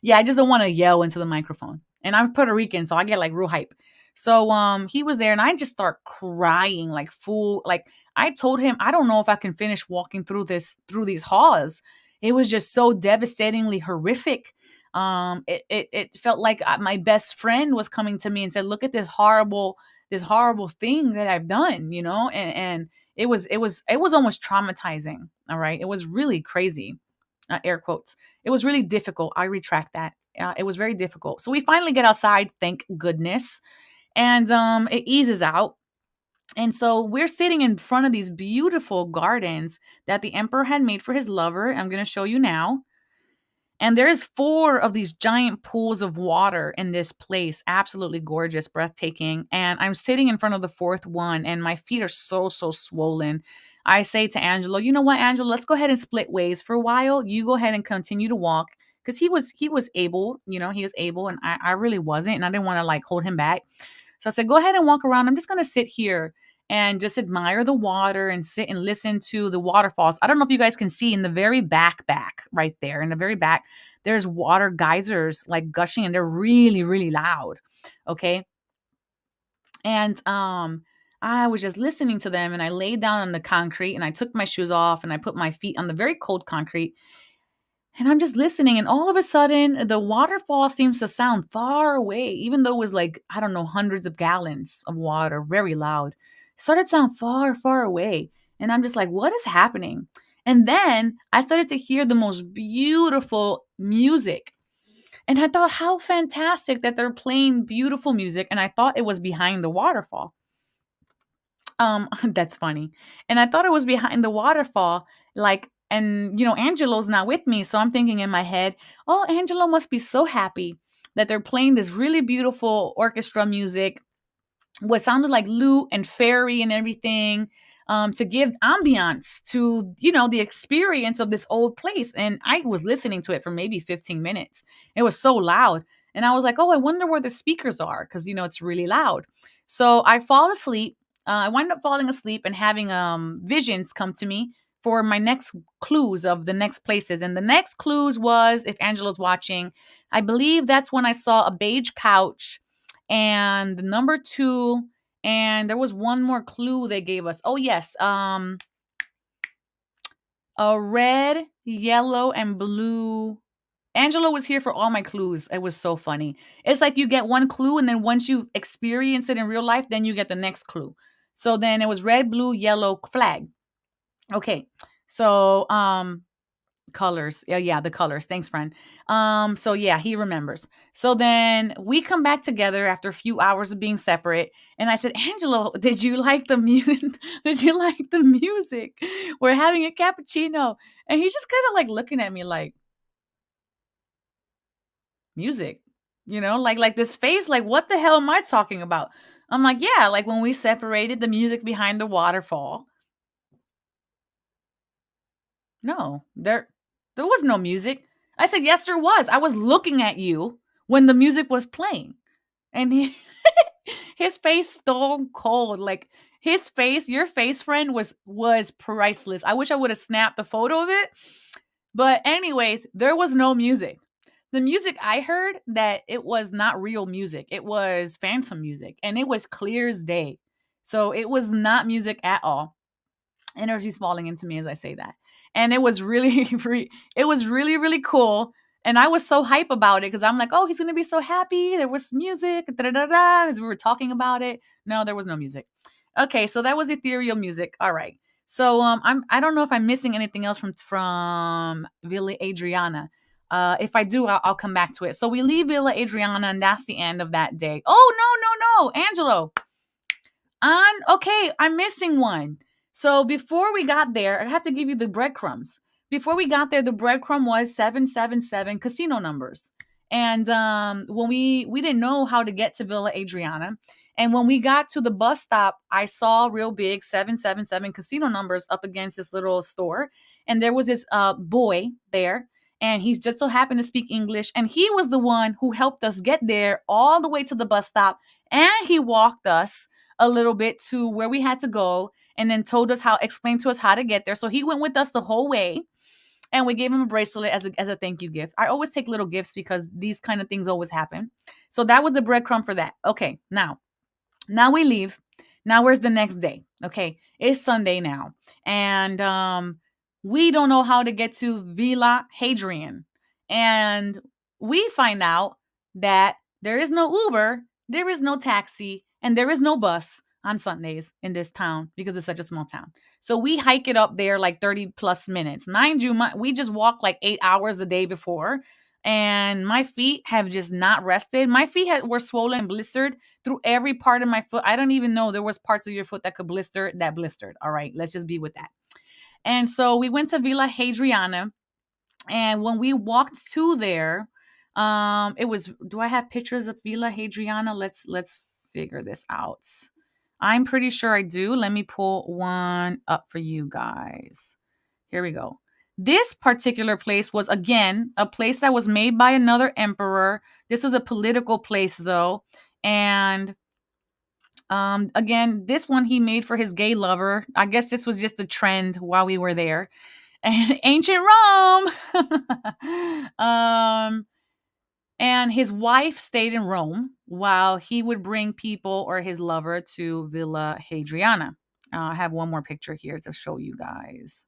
Yeah, I just don't want to yell into the microphone. And I'm Puerto Rican, so I get like real hype. So he was there and I just start crying like fool. Like I told him, I don't know if I can finish walking through these halls. It was just so devastatingly horrific. It felt like my best friend was coming to me and said, look at this horrible thing that I've done, you know, and it was almost traumatizing. All right. It was really crazy. Air quotes. It was really difficult. I retract that. It was very difficult. So we finally get outside, thank goodness. And it eases out. And so we're sitting in front of these beautiful gardens that the emperor had made for his lover. I'm going to show you now. And there's 4 of these giant pools of water in this place. Absolutely gorgeous, breathtaking. And I'm sitting in front of the 4th one and my feet are so swollen. I say to Angelo, you know what, Angelo, let's go ahead and split ways for a while. You go ahead and continue to walk. Because he was able, you know, he was able and I really wasn't. And I didn't want to like hold him back. So I said, go ahead and walk around. I'm just going to sit here and just admire the water and sit and listen to the waterfalls. I don't know if you guys can see in the very back right there, in the very back, there's water geysers like gushing and they're really, really loud. Okay. And I was just listening to them and I laid down on the concrete and I took my shoes off and I put my feet on the very cold concrete. And I'm just listening, and all of a sudden, the waterfall seems to sound far away, even though it was like, I don't know, hundreds of gallons of water, very loud. It started to sound far, far away. And I'm just like, what is happening? And then I started to hear the most beautiful music. And I thought, how fantastic that they're playing beautiful music. And I thought it was behind the waterfall. That's funny. And I thought it was behind the waterfall, like, and you know, Angelo's not with me. So I'm thinking in my head, oh, Angelo must be so happy that they're playing this really beautiful orchestra music, what sounded like lute and fairy and everything, to give ambiance to, you know, the experience of this old place. And I was listening to it for maybe 15 minutes. It was so loud. And I was like, oh, I wonder where the speakers are because, you know, it's really loud. So I fall asleep. I wind up falling asleep and having visions come to me for my next clues of the next places. And the next clues was, if Angelo's watching, I believe that's when I saw a beige couch and the number 2. And there was one more clue they gave us. Oh, yes. A red, yellow, and blue Angelo was here for all my clues. It was so funny. It's like you get one clue, and then once you experience it in real life, then you get the next clue. So then it was red, blue, yellow, flag. Okay. So colors. Yeah, the colors. Thanks, friend. So yeah, he remembers. So then we come back together after a few hours of being separate, and I said, Angelo, did you like the music? Did you like the music? We're having a cappuccino. And he's just kind of like looking at me like, music, like this face, like, what the hell am I talking about? I'm like, yeah, like when we separated, the music behind the waterfall. No, there was no music. I said, yes, there was. I was looking at you when the music was playing. And his face stone cold. Like his face, your face, friend, was priceless. I wish I would have snapped a photo of it. But anyways, there was no music. The music I heard, that it was not real music. It was phantom music, and it was clear as day. So it was not music at all. Energy's falling into me as I say that. And it was really, it was really, really cool. And I was so hype about it because I'm like, oh, he's gonna be so happy. There was music, da da da da, as we were talking about it. No, there was no music. Okay, so that was ethereal music. All right. So I don't know if I'm missing anything else from Villa Adriana. If I do, I'll come back to it. So we leave Villa Adriana, and that's the end of that day. Oh no, Angelo. Okay, I'm missing one. So before we got there, I have to give you the breadcrumbs. Before we got there, the breadcrumb was 777 casino numbers. And when we didn't know how to get to Villa Adriana. And when we got to the bus stop, I saw real big 777 casino numbers up against this little store. And there was this boy there. And he just so happened to speak English. And he was the one who helped us get there all the way to the bus stop. And he walked us a little bit to where we had to go, and then explained to us how to get there. So he went with us the whole way, and we gave him a bracelet as a thank you gift. I always take little gifts because these kind of things always happen. So that was the breadcrumb for that. Okay, now we leave. Now where's the next day? Okay, it's Sunday now, and we don't know how to get to Villa Hadrian, and we find out that there is no Uber, there is no taxi, and there is no bus on Sundays in this town because it's such a small town. So we hike it up there like 30 plus minutes. Mind you, we just walked like 8 hours the day before, and my feet have just not rested. My feet were swollen and blistered through every part of my foot. I don't even know there was parts of your foot that blistered. All right, let's just be with that. And so we went to Villa Hadriana, and when we walked to there, it was, do I have pictures of Villa Hadriana? Let's figure this out. I'm pretty sure I do. Let me pull one up for you guys. Here we go. This particular place was, again, a place that was made by another emperor. This was a political place, though. And again, this one he made for his gay lover. I guess this was just a trend while we were there. And ancient Rome. And his wife stayed in Rome while he would bring people or his lover to Villa Hadriana. I have one more picture here to show you guys.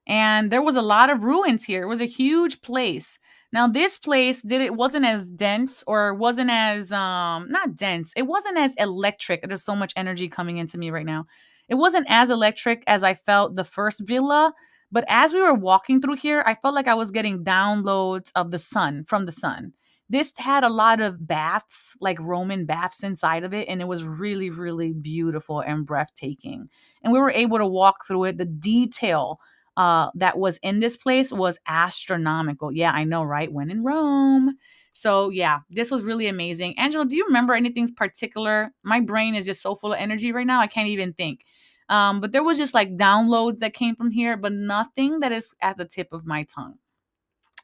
And there was a lot of ruins here. It was a huge place. Now, this place wasn't as dense, or wasn't as not dense. It wasn't as electric. There's so much energy coming into me right now. It wasn't as electric as I felt the first villa. But as we were walking through here, I felt like I was getting downloads of the sun, from the sun. This had a lot of baths, like Roman baths inside of it, and it was really, really beautiful and breathtaking. And we were able to walk through it. The detail that was in this place was astronomical. Yeah, I know, right? When in Rome. So yeah, this was really amazing. Angela, do you remember anything particular? My brain is just so full of energy right now, I can't even think. But there was just like downloads that came from here, but nothing that is at the tip of my tongue.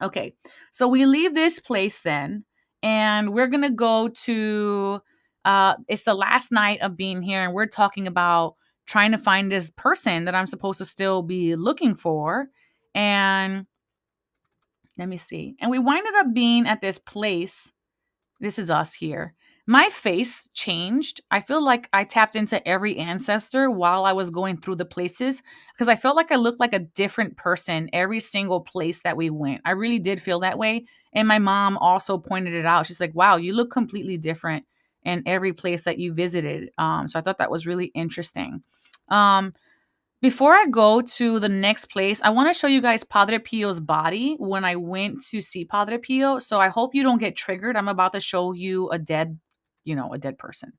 Okay, so we leave this place then, and we're gonna go to it's the last night of being here, and we're talking about trying to find this person that I'm supposed to still be looking for. And let me see. And we winded up being at this place. This is us here. My face changed. I feel like I tapped into every ancestor while I was going through the places because I felt like I looked like a different person every single place that we went. I really did feel that way. And my mom also pointed it out. She's like, wow, you look completely different in every place that you visited. So I thought that was really interesting. Um, Before I go to the next place, I want to show you guys Padre Pio's body when I went to see Padre Pio. So I hope you don't get triggered. I'm about to show you a dead, a dead person.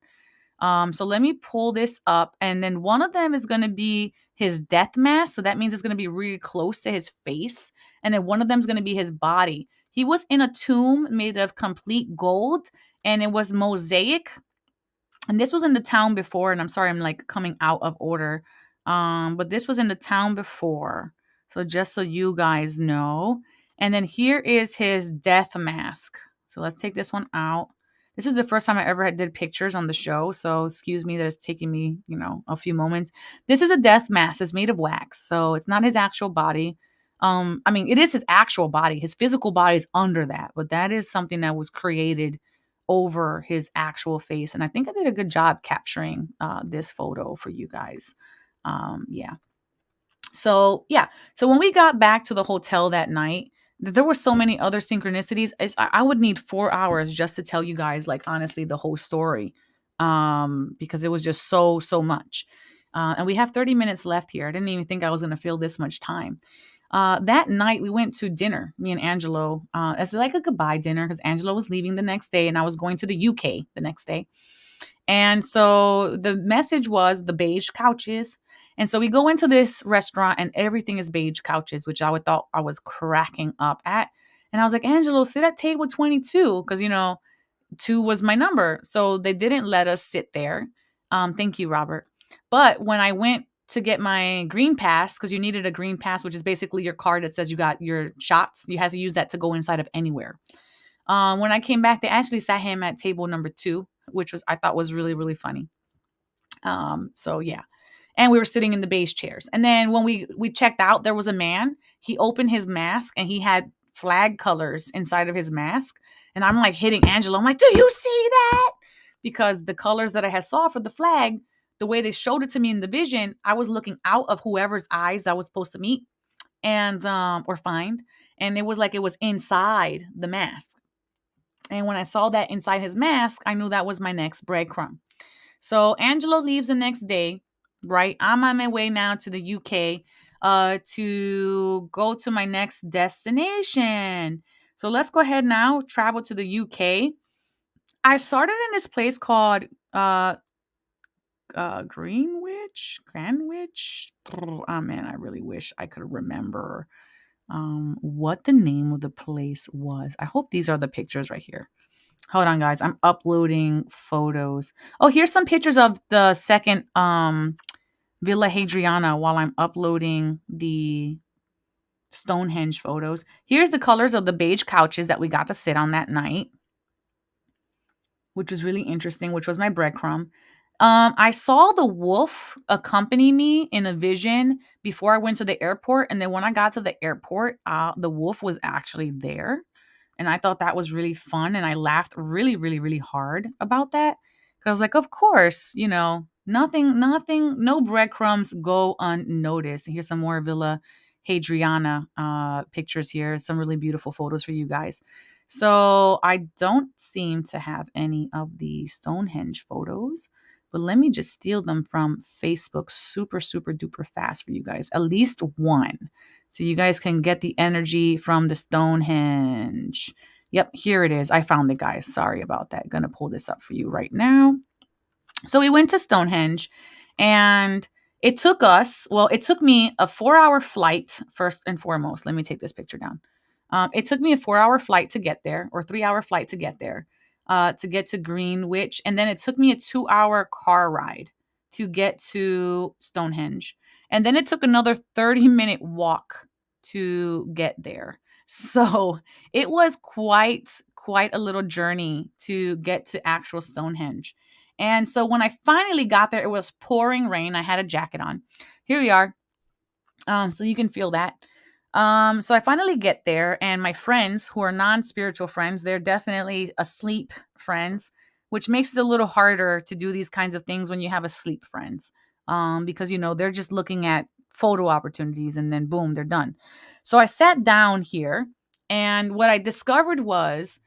So let me pull this up, and then one of them is going to be his death mask. So that means it's going to be really close to his face, and then one of them is going to be his body. He was in a tomb made of complete gold, and it was mosaic, and this was in the town before, and I'm sorry I'm like coming out of order. But this was in the town before. So just so you guys know. And then here is his death mask. So let's take this one out. This is the first time I ever did pictures on the show, so excuse me that it's taking me, a few moments. This is a death mask. It's made of wax, so it's not his actual body. I mean, it is his actual body. His physical body is under that, but that is something that was created over his actual face. And I think I did a good job capturing this photo for you guys. Yeah. So, yeah. So when we got back to the hotel that night, there were so many other synchronicities. I would need 4 hours just to tell you guys, like, honestly, the whole story, because it was just so much. And we have 30 minutes left here. I didn't even think I was going to feel this much time. That night we went to dinner, me and Angelo, as like a goodbye dinner because Angelo was leaving the next day and I was going to the UK the next day. And so the message was the beige couches. And so we go into this restaurant and everything is beige couches, which I would thought I was cracking up at. And I was like, Angelo, sit at table 22 because, 2 was my number. So they didn't let us sit there. Thank you, Robert. But when I went to get my green pass, because you needed a green pass, which is basically your card that says you got your shots, you have to use that to go inside of anywhere. When I came back, they actually sat him at table number 2, which I thought was really, really funny. So yeah. And we were sitting in the beige chairs. And then when we checked out, there was a man. He opened his mask and he had flag colors inside of his mask. And I'm like hitting Angela. I'm like, do you see that? Because the colors that I had saw for the flag, the way they showed it to me in the vision, I was looking out of whoever's eyes that was supposed to meet and or find. And it was like it was inside the mask. And when I saw that inside his mask, I knew that was my next breadcrumb. So Angelo leaves the next day, right? I'm on my way now to the UK to go to my next destination. So let's go ahead now, travel to the UK. I started in this place called Greenwich. Oh man, I really wish I could remember what the name of the place was. I hope these are the pictures right here. Hold on, guys. I'm uploading photos. Oh, here's some pictures of the second Villa Hadriana while I'm uploading the Stonehenge photos. Here's the colors of the beige couches that we got to sit on that night, which was really interesting, which was my breadcrumb. I saw the wolf accompany me in a vision before I went to the airport. And then when I got to the airport, the wolf was actually there. And I thought that was really fun. And I laughed really, really, really hard about that. Because I was like, of course, nothing, no breadcrumbs go unnoticed. And here's some more Villa Hadriana pictures here. Some really beautiful photos for you guys. So I don't seem to have any of the Stonehenge photos. But let me just steal them from Facebook super, super duper fast for you guys. At least one. So you guys can get the energy from the Stonehenge. Yep, here it is. I found it, guys. Sorry about that. Gonna pull this up for you right now. So we went to Stonehenge and it took me a 4-hour flight first and foremost. Let me take this picture down. It took me a 4-hour flight to get there, or 3-hour flight to get there. To get to Greenwich. And then it took me a 2-hour car ride to get to Stonehenge. And then it took another 30-minute walk to get there. So it was quite a little journey to get to actual Stonehenge. And so when I finally got there, it was pouring rain. I had a jacket on. Here we are. So you can feel that. So I finally get there, and my friends who are non-spiritual friends, they're definitely asleep friends. which makes it a little harder to do these kinds of things when you have asleep friends. Because they're just looking at photo opportunities and then boom, they're done. So I sat down here, and what I discovered was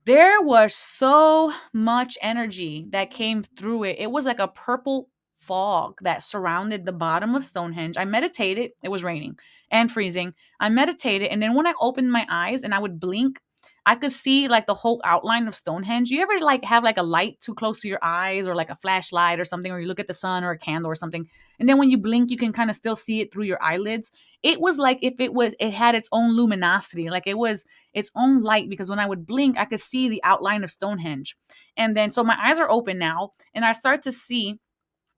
there was so much energy that came through it. It was like a purple fog that surrounded the bottom of Stonehenge. I meditated. It was raining and freezing. I meditated, and then when I opened my eyes and I would blink, I could see like the whole outline of Stonehenge. You ever like have like a light too close to your eyes, or like a flashlight or something, or you look at the sun or a candle or something, and then when you blink, you can kind of still see it through your eyelids? It was like if it had its own luminosity, like it was its own light, because when I would blink, I could see the outline of Stonehenge. And then, so my eyes are open now, and I start to see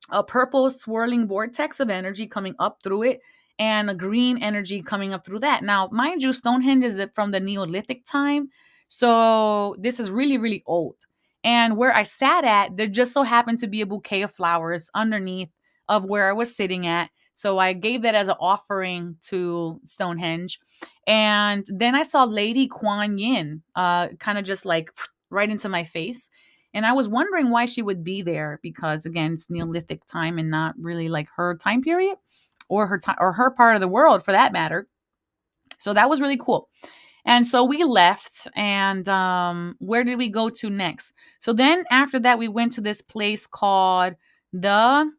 a purple swirling vortex of energy coming up through it, and a green energy coming up through that. Now, mind you, Stonehenge is from the Neolithic time. So this is really, really old. And where I sat at, there just so happened to be a bouquet of flowers underneath of where I was sitting at. So I gave that as an offering to Stonehenge. And then I saw Lady Kuan Yin kind of just like right into my face. And I was wondering why she would be there, because again, it's Neolithic time and not really like her time period, or her time, or her part of the world for that matter. So that was really cool. And so we left, and where did we go to next? So then after that, we went to this place called the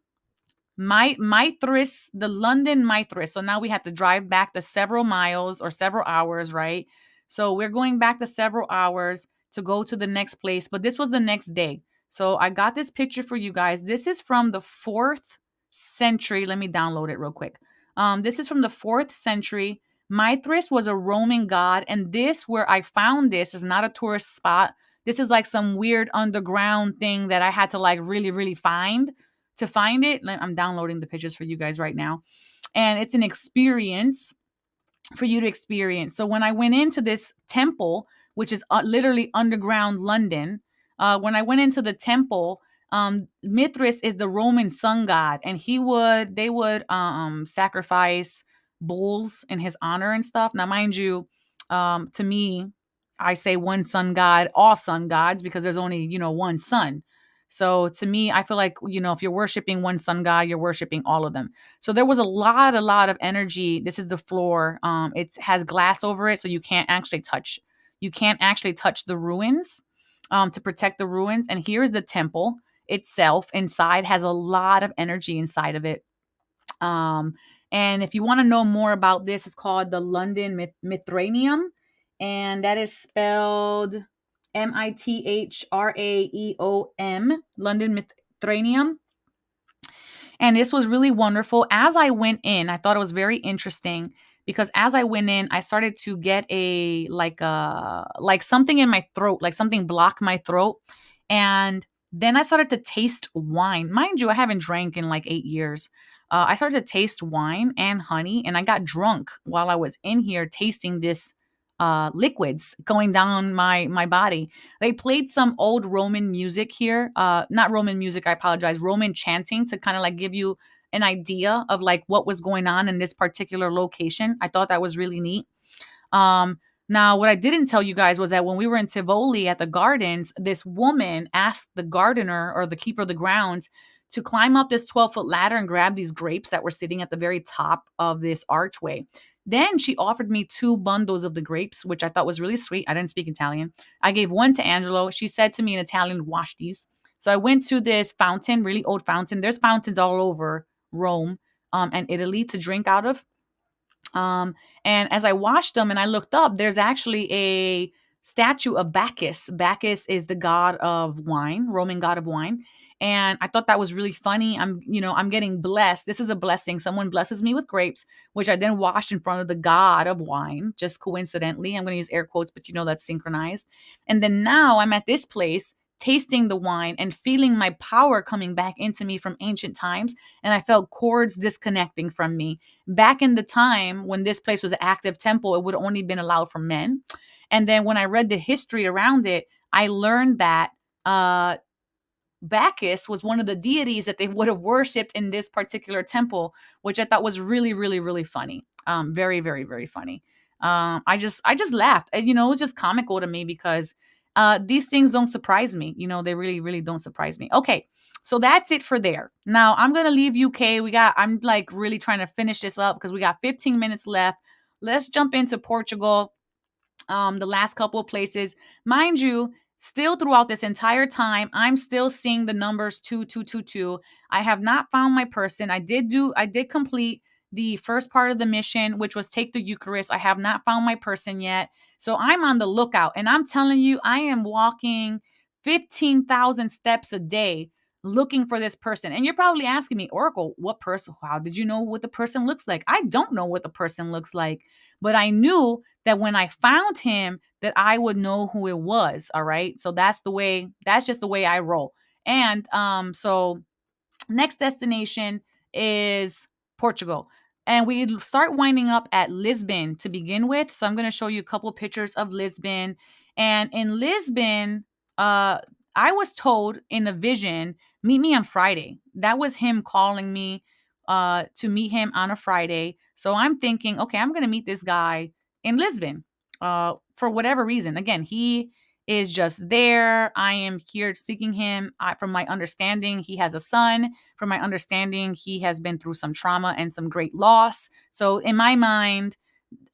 Mithras, the London Mithras. So now we have to drive back the several miles or several hours, right? So we're going back to several hours to go to the next place, but this was the next day. So I got this picture for you guys. This is from the 4th century. Let me download it real quick. This is from the 4th century. Mithras was a Roman god, and this, where I found this, is not a tourist spot. This is like some weird underground thing that I had to like really, really find to find it. I'm downloading the pictures for you guys right now. And it's an experience for you to experience. So when I went into this temple, which is literally underground London, when I went into the temple, Mithras is the Roman sun god, and they would sacrifice bulls in his honor and stuff. Now, mind you, to me, I say one sun god, all sun gods, because there's only, one sun. So to me, I feel like, if you're worshiping one sun god, you're worshiping all of them. So there was a lot of energy. This is the floor. It has glass over it, so you can't actually touch the ruins, to protect the ruins. And here's the temple itself. Inside has a lot of energy inside of it. And if you want to know more about this, it's called the London Mithraeum, and that is spelled Mithraeum, London Mithraeum. And this was really wonderful. As I went in, I thought it was very interesting, because as I went in, I started to get like something in my throat, like something blocked my throat. And then I started to taste wine. Mind you, I haven't drank in like 8 years. I started to taste wine and honey, and I got drunk while I was in here tasting this liquids going down my body. They played some old Roman music here. Not Roman music, I apologize. Roman chanting, to kind of like give you an idea of like what was going on in this particular location. I thought that was really neat. Now, what I didn't tell you guys was that when we were in Tivoli at the gardens, this woman asked the gardener, or the keeper of the grounds, to climb up this 12-foot ladder and grab these grapes that were sitting at the very top of this archway. Then she offered me 2 bundles of the grapes, which I thought was really sweet. I didn't speak Italian. I gave one to Angelo. She said to me in Italian, "Wash these." So I went to this fountain, really old fountain. There's fountains all over Rome and Italy to drink out of. And as I washed them and I looked up, there's actually a statue of Bacchus. Bacchus is the god of wine, Roman god of wine. And I thought that was really funny. I'm getting blessed. This is a blessing. Someone blesses me with grapes, which I then washed in front of the god of wine, just coincidentally. I'm going to use air quotes, but that's synchronized. And then now I'm at this place tasting the wine and feeling my power coming back into me from ancient times. And I felt cords disconnecting from me. Back in the time when this place was an active temple, it would have only been allowed for men. And then when I read the history around it, I learned that Bacchus was one of the deities that they would have worshipped in this particular temple, which I thought was really, really, really funny. Very, very, very funny. I just laughed. It was just comical to me, because these things don't surprise me. You know, they really, really don't surprise me. Okay, so that's it for there. Now I'm gonna leave UK. I'm like really trying to finish this up because we got 15 minutes left. Let's jump into Portugal. The last couple of places, mind you, still throughout this entire time, I'm still seeing the numbers 2222. I have not found my person. I did complete the first part of the mission, which was take the Eucharist. I have not found my person yet. So I'm on the lookout, and I'm telling you, I am walking 15,000 steps a day looking for this person. And you're probably asking me, Oracle, what person? How did you know what the person looks like? I don't know what the person looks like, but I knew that when I found him, that I would know who it was. All right. So that's just the way I roll. And so next destination is Portugal. And we start winding up at Lisbon to begin with. So I'm going to show you a couple of pictures of Lisbon. And in Lisbon, I was told in a vision, meet me on Friday. That was him calling me to meet him on a Friday. So I'm thinking, okay, I'm going to meet this guy in Lisbon for whatever reason. Again, he is just there. I am here seeking him. From my understanding, he has a son. From my understanding, he has been through some trauma and some great loss. So in my mind,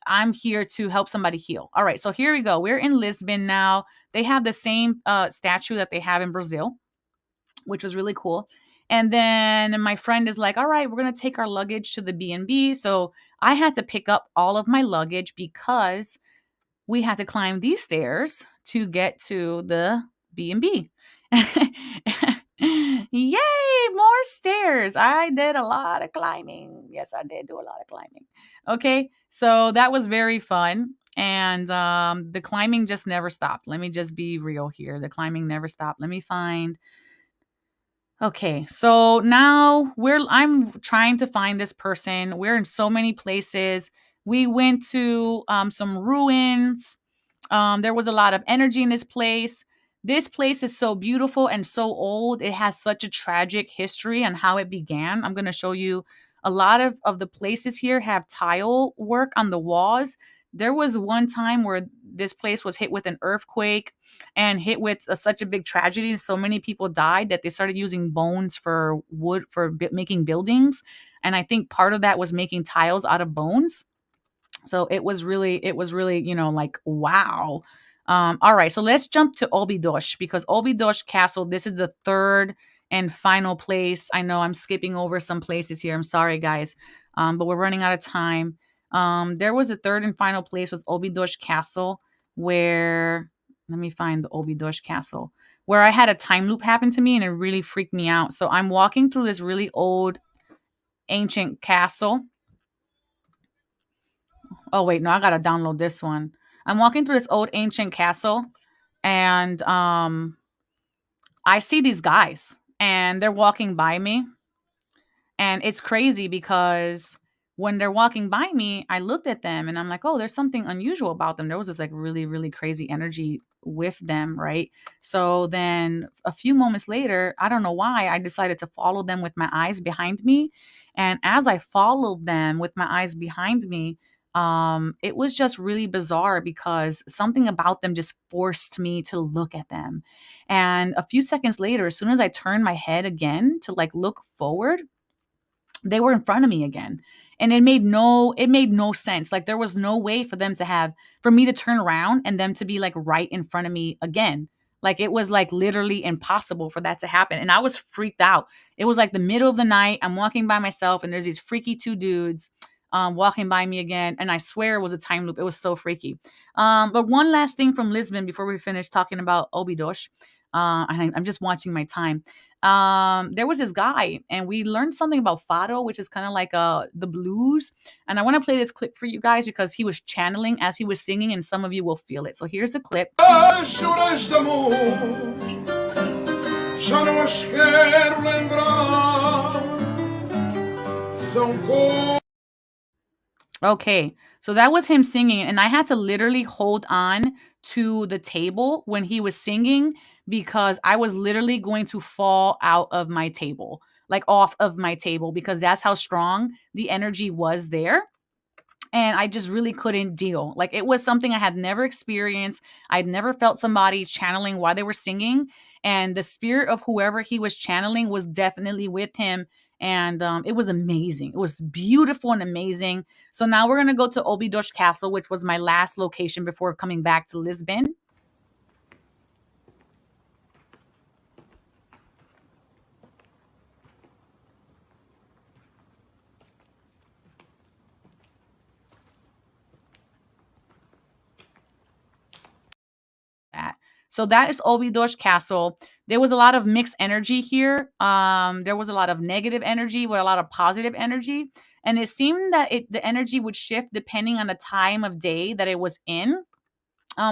I'm here to help somebody heal. All right, so here we go. We're in Lisbon now. They have the same statue that they have in Brazil, which was really cool. And then my friend is like, all right, we're going to take our luggage to the B&B. So I had to pick up all of my luggage because we had to climb these stairs to get to the B&B. Yay, more stairs. I did a lot of climbing. Yes, I did do a lot of climbing. Okay, so that was very fun. And the climbing just never stopped. Let me just be real here. The climbing never stopped. Let me find. Okay, so now I'm trying to find this person. We're in so many places. We went to some ruins. There was a lot of energy in this place. This place is so beautiful and so old. It has such a tragic history and how it began. I'm going to show you a lot of the places here have tile work on the walls. There was one time where this place was hit with an earthquake and hit with such a big tragedy. So many people died that they started using bones for wood for making buildings. And I think part of that was making tiles out of bones. So it was really, you know, like, wow. All right, so let's jump to Óbidos because Óbidos Castle, this is the third and final place. I know I'm skipping over some places here. I'm sorry, guys, but we're running out of time. There was a third and final place was Óbidos Castle where, let me find the Óbidos Castle, where I had a time loop happen to me and it really freaked me out. So I'm walking through this really old, ancient castle. Oh, wait, no, I got to download this one. I'm walking through this old ancient castle and I see these guys and they're walking by me. And it's crazy because when they're walking by me, I looked at them and I'm like, oh, there's something unusual about them. There was this like really, really crazy energy with them, right? So then a few moments later, I don't know why, I decided to follow them with my eyes behind me. And as I followed them with my eyes behind me, it was just really bizarre because something about them just forced me to look at them. And a few seconds later, as soon as I turned my head again to like look forward, they were in front of me again. And it made no sense. Like there was no way for me to turn around and them to be like right in front of me again. Like it was like literally impossible for that to happen. And I was freaked out. It was like the middle of the night. I'm walking by myself and there's these freaky two dudes walking by me again. And I swear it was a time loop. It was so freaky. But one last thing from Lisbon before we finish talking about Óbidos. And I'm just watching my time. There was this guy and we learned something about fado, which is kind of like the blues. And I want to play this clip for you guys because he was channeling as he was singing and some of you will feel it. So here's the clip. Okay, so that was him singing and I had to literally hold on to the table when he was singing because I was literally going to fall out of my table, like off of my table, because that's how strong the energy was there. and I just really couldn't deal. Like, it was something I had never experienced. I'd never felt somebody channeling while they were singing, and the spirit of whoever he was channeling was definitely with him. And it was amazing. It was beautiful and amazing. So now we're gonna go to Óbidos Castle, which was my last location before coming back to Lisbon. That. So that is Óbidos Castle. There was a lot of mixed energy here. There was a lot of negative energy with a lot of positive energy, and it seemed that the energy would shift depending on the time of day that it was in.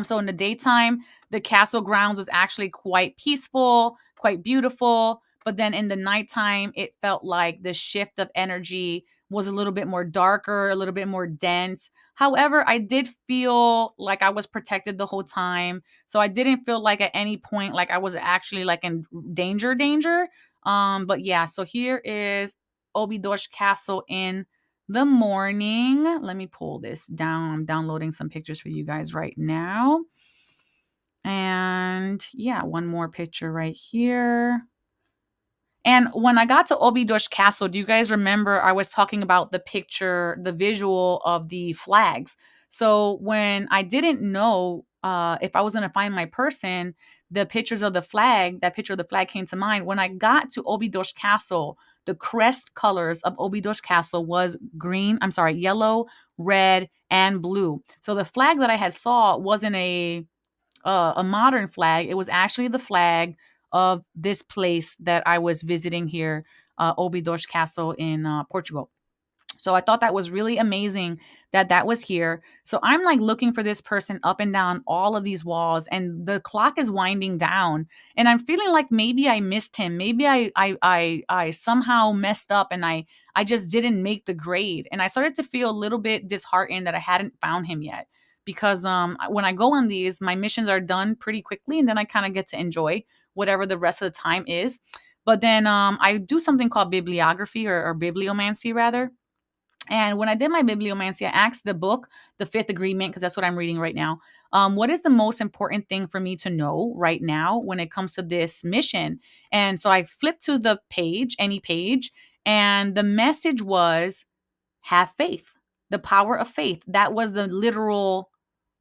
So in the daytime, the castle grounds was actually quite peaceful, quite beautiful. But then in the nighttime, it felt like the shift of energy was a little bit more darker, a little bit more dense. However, I did feel like I was protected the whole time. So I didn't feel like at any point like I was actually like in danger. But yeah, so here is Óbidos Castle in the morning. Let me pull this down. I'm downloading some pictures for you guys right now. And yeah, one more picture right here. And when I got to Óbidos Castle, do you guys remember I was talking about the picture, the visual of the flags? So when I didn't know if I was going to find my person, the pictures of the flag, that picture of the flag came to mind. When I got to Óbidos Castle, the crest colors of Óbidos Castle was yellow, red, and blue. So the flag that I had saw wasn't a modern flag. It was actually the flag of this place that I was visiting here, Óbidos Castle in Portugal. So I thought that was really amazing that that was here. So I'm like looking for this person up and down all of these walls, and the clock is winding down, and I'm feeling like maybe I missed him. Maybe I somehow messed up, and I just didn't make the grade, and I started to feel a little bit disheartened that I hadn't found him yet. Because when I go on these, my missions are done pretty quickly, and then I kind of get to enjoy whatever the rest of the time is. But then I do something called bibliography or bibliomancy rather. And when I did my bibliomancy, I asked the book, The Fifth Agreement, because that's what I'm reading right now. What is the most important thing for me to know right now when it comes to this mission? And so I flipped to the page, any page, and the message was have faith, the power of faith. That was the literal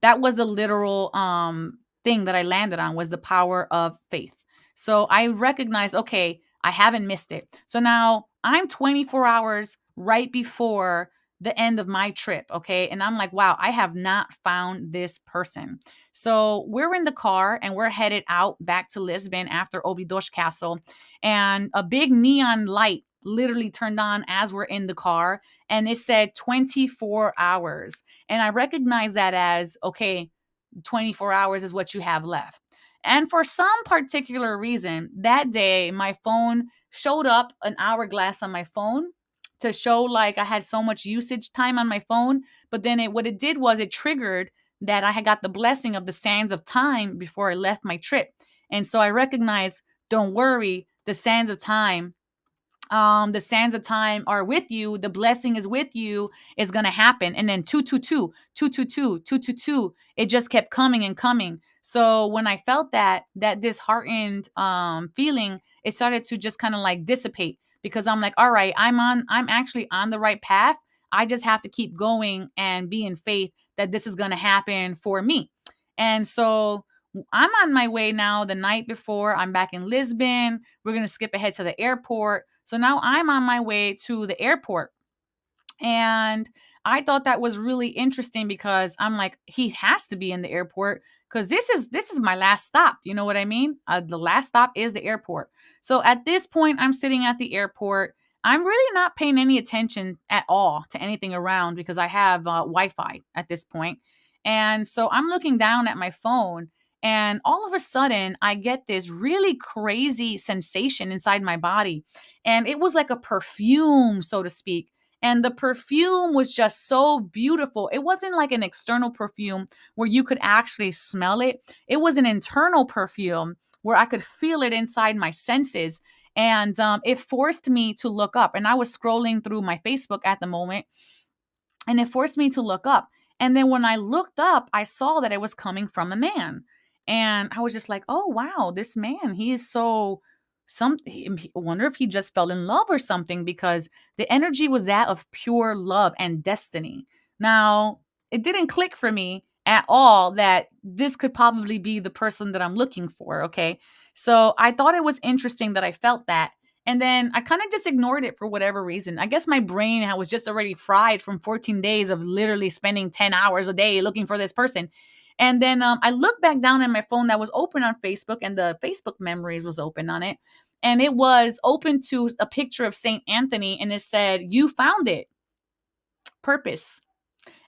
thing that I landed on, was the power of faith. So I recognized, okay, I haven't missed it. So now I'm 24 hours right before the end of my trip, okay? And I'm like, wow, I have not found this person. So we're in the car and we're headed out back to Lisbon after Óbidos Castle, and a big neon light literally turned on as we're in the car, and it said 24 hours. And I recognize that as, okay, 24 hours is what you have left. And for some particular reason, that day, my phone showed up an hourglass on my phone to show like I had so much usage time on my phone. But then what it did was it triggered that I had got the blessing of the sands of time before I left my trip. And so I recognized, don't worry, the sands of time are with you, the blessing is with you, is going to happen. And then 222 222 222, it just kept coming and coming. So when I felt that disheartened feeling, it started to just kind of like dissipate, because I'm like, all right, I'm actually on the right path. I just have to keep going and be in faith that this is going to happen for me. And so I'm on my way now. The night before, I'm back in Lisbon. We're going to skip ahead to the airport. So now I'm on my way to the airport. And I thought that was really interesting, because I'm like, he has to be in the airport, because this is my last stop. You know what I mean? The last stop is the airport. So at this point, I'm sitting at the airport. I'm really not paying any attention at all to anything around, because I have Wi-Fi at this point. And so I'm looking down at my phone, and all of a sudden, I get this really crazy sensation inside my body. And it was like a perfume, so to speak. And the perfume was just so beautiful. It wasn't like an external perfume where you could actually smell it. It was an internal perfume where I could feel it inside my senses. And it forced me to look up. And I was scrolling through my Facebook at the moment. And it forced me to look up. And then when I looked up, I saw that it was coming from a man. And I was just like, oh, wow, this man, he is so I wonder if he just fell in love or something, because the energy was that of pure love and destiny. Now, it didn't click for me at all that this could probably be the person that I'm looking for. Okay. So I thought it was interesting that I felt that. And then I kind of just ignored it for whatever reason. I guess my brain was just already fried from 14 days of literally spending 10 hours a day looking for this person. And then I looked back down at my phone that was open on Facebook, and the Facebook memories was open on it. And it was open to a picture of St. Anthony, and it said, "You found it. Purpose."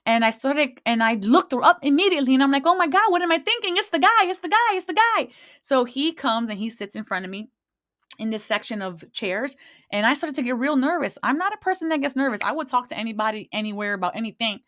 And I looked her up immediately, and I'm like, oh my God, what am I thinking? It's the guy, it's the guy, it's the guy. So he comes and he sits in front of me in this section of chairs, and I started to get real nervous. I'm not a person that gets nervous. I would talk to anybody anywhere about anything.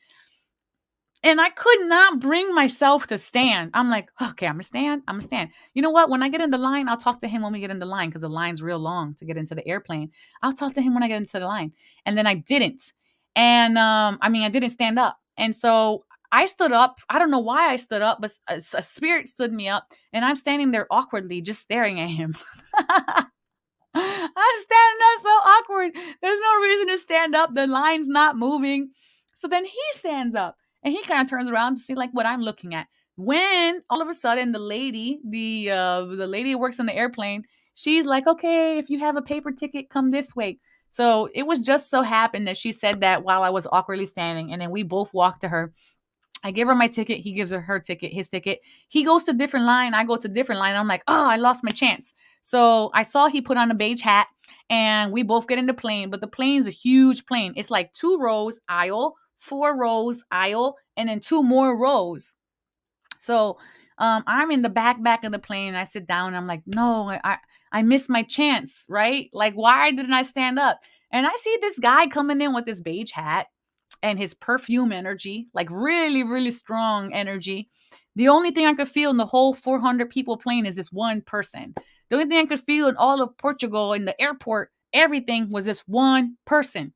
And I could not bring myself to stand. I'm like, okay, I'm gonna stand. You know what? When I get in the line, I'll talk to him when we get in the line, because the line's real long to get into the airplane. I'll talk to him when I get into the line. And then I didn't. And I didn't stand up. And so I stood up. I don't know why I stood up, but a spirit stood me up, and I'm standing there awkwardly, just staring at him. I'm standing up so awkward. There's no reason to stand up. The line's not moving. So then he stands up, and he kind of turns around to see like what I'm looking at. When all of a sudden the lady who works on the airplane, she's like, okay, if you have a paper ticket, come this way. So it was just so happened that she said that while I was awkwardly standing, and then we both walked to her. I give her my ticket. He gives her ticket, his ticket. He goes to different line. I go to different line. I'm like, oh, I lost my chance. So I saw he put on a beige hat, and we both get in the plane. But the plane's a huge plane. It's like 2 rows, aisle, 4 rows, aisle, and then 2 more rows. So I'm in the back of the plane, and I sit down, and I'm like, no, I missed my chance, right? Like, why didn't I stand up? And I see this guy coming in with this beige hat and his perfume energy, like really, really strong energy. The only thing I could feel in the whole 400 people plane is this one person. The only thing I could feel in all of Portugal, in the airport, everything was this one person.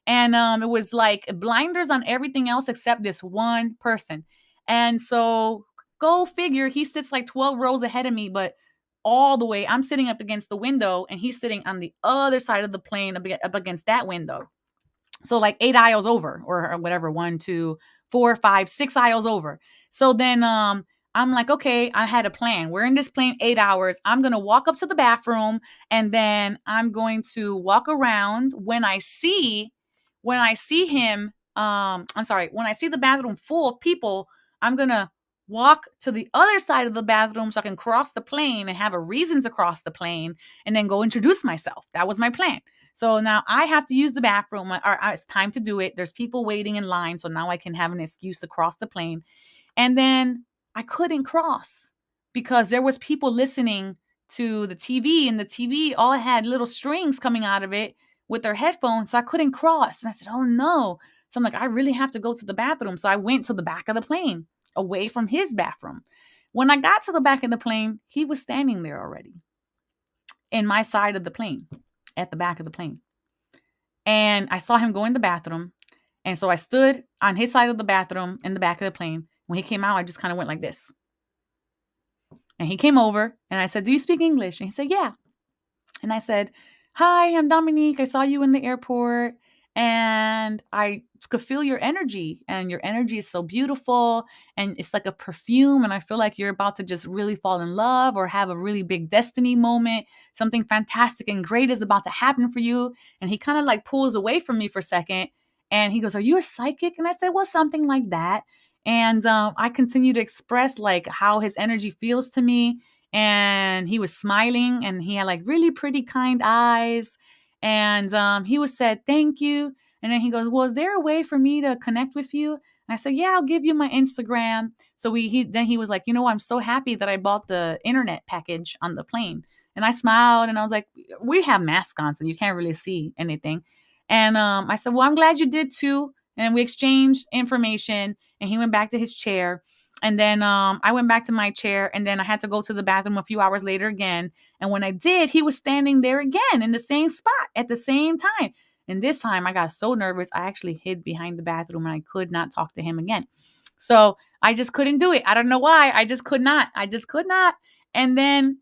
And it was like blinders on everything else except this one person. And so go figure, he sits like 12 rows ahead of me, but all the way, I'm sitting up against the window, and he's sitting on the other side of the plane up against that window. So like 8 aisles over, or whatever, 1, 2, 4, 5, 6 aisles over. So then I'm like, okay, I had a plan. We're in this plane 8 hours. I'm going to walk up to the bathroom, and then I'm going to walk around. When I see him, when I see the bathroom full of people, I'm going to walk to the other side of the bathroom so I can cross the plane and have a reason to cross the plane, and then go introduce myself. That was my plan. So now I have to use the bathroom. It's time to do it. There's people waiting in line. So now I can have an excuse to cross the plane. And then I couldn't cross because there was people listening to the TV, and the TV all had little strings coming out of it with their headphones. So I couldn't cross. And I said, oh no. So I'm like, I really have to go to the bathroom. So I went to the back of the plane, away from his bathroom. When I got to the back of the plane, he was standing there already in my side of the plane, at the back of the plane. And I saw him go in the bathroom. And so I stood on his side of the bathroom in the back of the plane. When he came out, I just kind of went like this. And he came over, and I said, do you speak English? And he said, yeah. And I said, hi, I'm Dominique. I saw you in the airport, and I could feel your energy, and your energy is so beautiful, and it's like a perfume, and I feel like you're about to just really fall in love or have a really big destiny moment. Something fantastic and great is about to happen for you. And he kind of like pulls away from me for a second, and he goes, are you a psychic? And I said, well, something like that. And I continue to express like how his energy feels to me. And he was smiling, and he had like really pretty, kind eyes. And he was said, thank you. And then he goes, well, is there a way for me to connect with you? And I said, yeah, I'll give you my Instagram. So then he was like, you know, I'm so happy that I bought the internet package on the plane. And I smiled, and I was like, we have masks on, so you can't really see anything. And I said, well, I'm glad you did too. And we exchanged information, and he went back to his chair. And then I went back to my chair, and then I had to go to the bathroom a few hours later again. And when I did, he was standing there again in the same spot at the same time. And this time I got so nervous, I actually hid behind the bathroom and I could not talk to him again. So I just couldn't do it. I don't know why. I just could not. I just could not. And then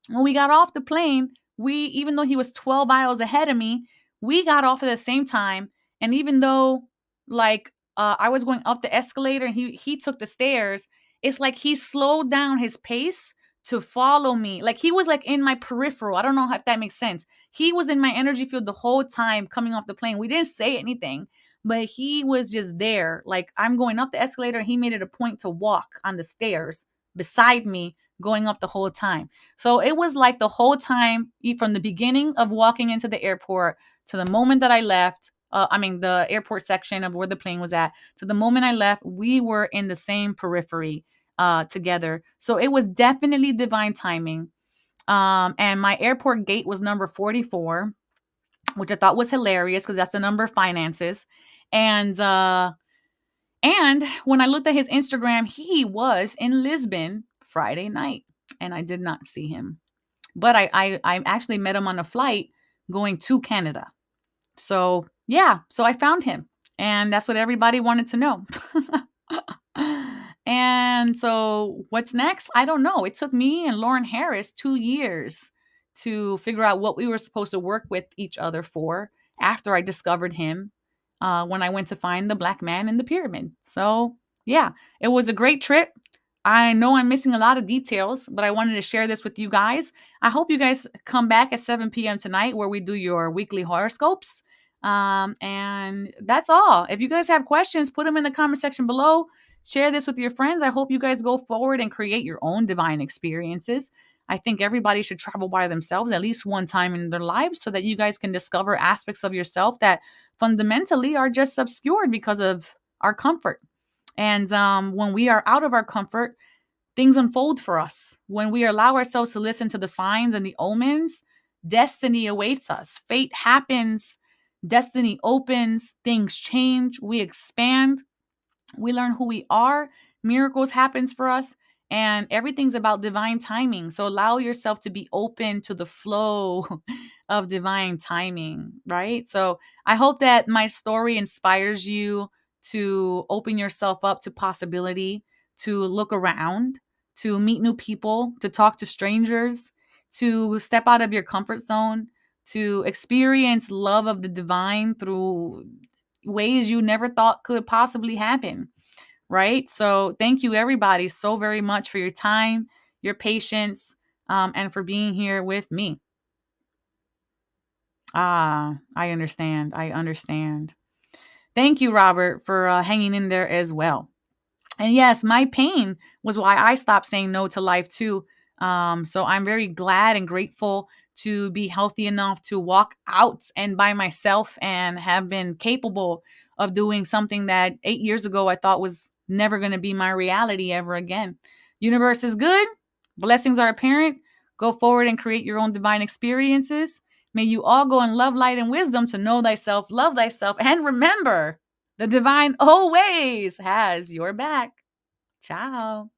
when we got off the plane, even though he was 12 miles ahead of me, we got off at the same time. And even though like I was going up the escalator and he took the stairs, it's like he slowed down his pace to follow me. Like he was like in my peripheral. I don't know if that makes sense. He was in my energy field the whole time coming off the plane. We didn't say anything, but he was just there. Like I'm going up the escalator and he made it a point to walk on the stairs beside me going up the whole time. So it was like the whole time from the beginning of walking into the airport to the moment that I left, the airport section of where the plane was at, to the moment I left, we were in the same periphery together. So it was definitely divine timing. And my airport gate was number 44, which I thought was hilarious because that's the number of finances. And when I looked at his Instagram, he was in Lisbon Friday night, and I did not see him. But I actually met him on a flight going to Canada. So yeah, so I found him, and that's what everybody wanted to know. And so what's next? I don't know. It took me and Lauren Harris 2 years to figure out what we were supposed to work with each other for after I discovered him when I went to find the black man in the pyramid. So yeah, it was a great trip. I know I'm missing a lot of details, but I wanted to share this with you guys. I hope you guys come back at 7 p.m. tonight where we do your weekly horoscopes. And that's all. If you guys have questions, put them in the comment section below. Share this with your friends. I hope you guys go forward and create your own divine experiences. I think everybody should travel by themselves at least one time in their lives so that you guys can discover aspects of yourself that fundamentally are just obscured because of our comfort. And when we are out of our comfort, things unfold for us. When we allow ourselves to listen to the signs and the omens, destiny awaits us. Fate happens. Destiny opens. Things change. We expand. We learn who we are. Miracles happens for us. And everything's about divine timing. So allow yourself to be open to the flow of divine timing, right? So I hope that my story inspires you to open yourself up to possibility, to look around, to meet new people, to talk to strangers, to step out of your comfort zone, to experience love of the divine through ways you never thought could possibly happen. Right? So thank you everybody so very much for your time, your patience, and for being here with me. I understand. I understand. Thank you, Robert, for hanging in there as well. And yes, my pain was why I stopped saying no to life too. So I'm very glad and grateful to be healthy enough to walk out and by myself and have been capable of doing something that 8 years ago I thought was never going to be my reality ever again. Universe is good. Blessings are apparent. Go forward and create your own divine experiences. May you all go in love, light, and wisdom to know thyself, love thyself, and remember, the divine always has your back. Ciao.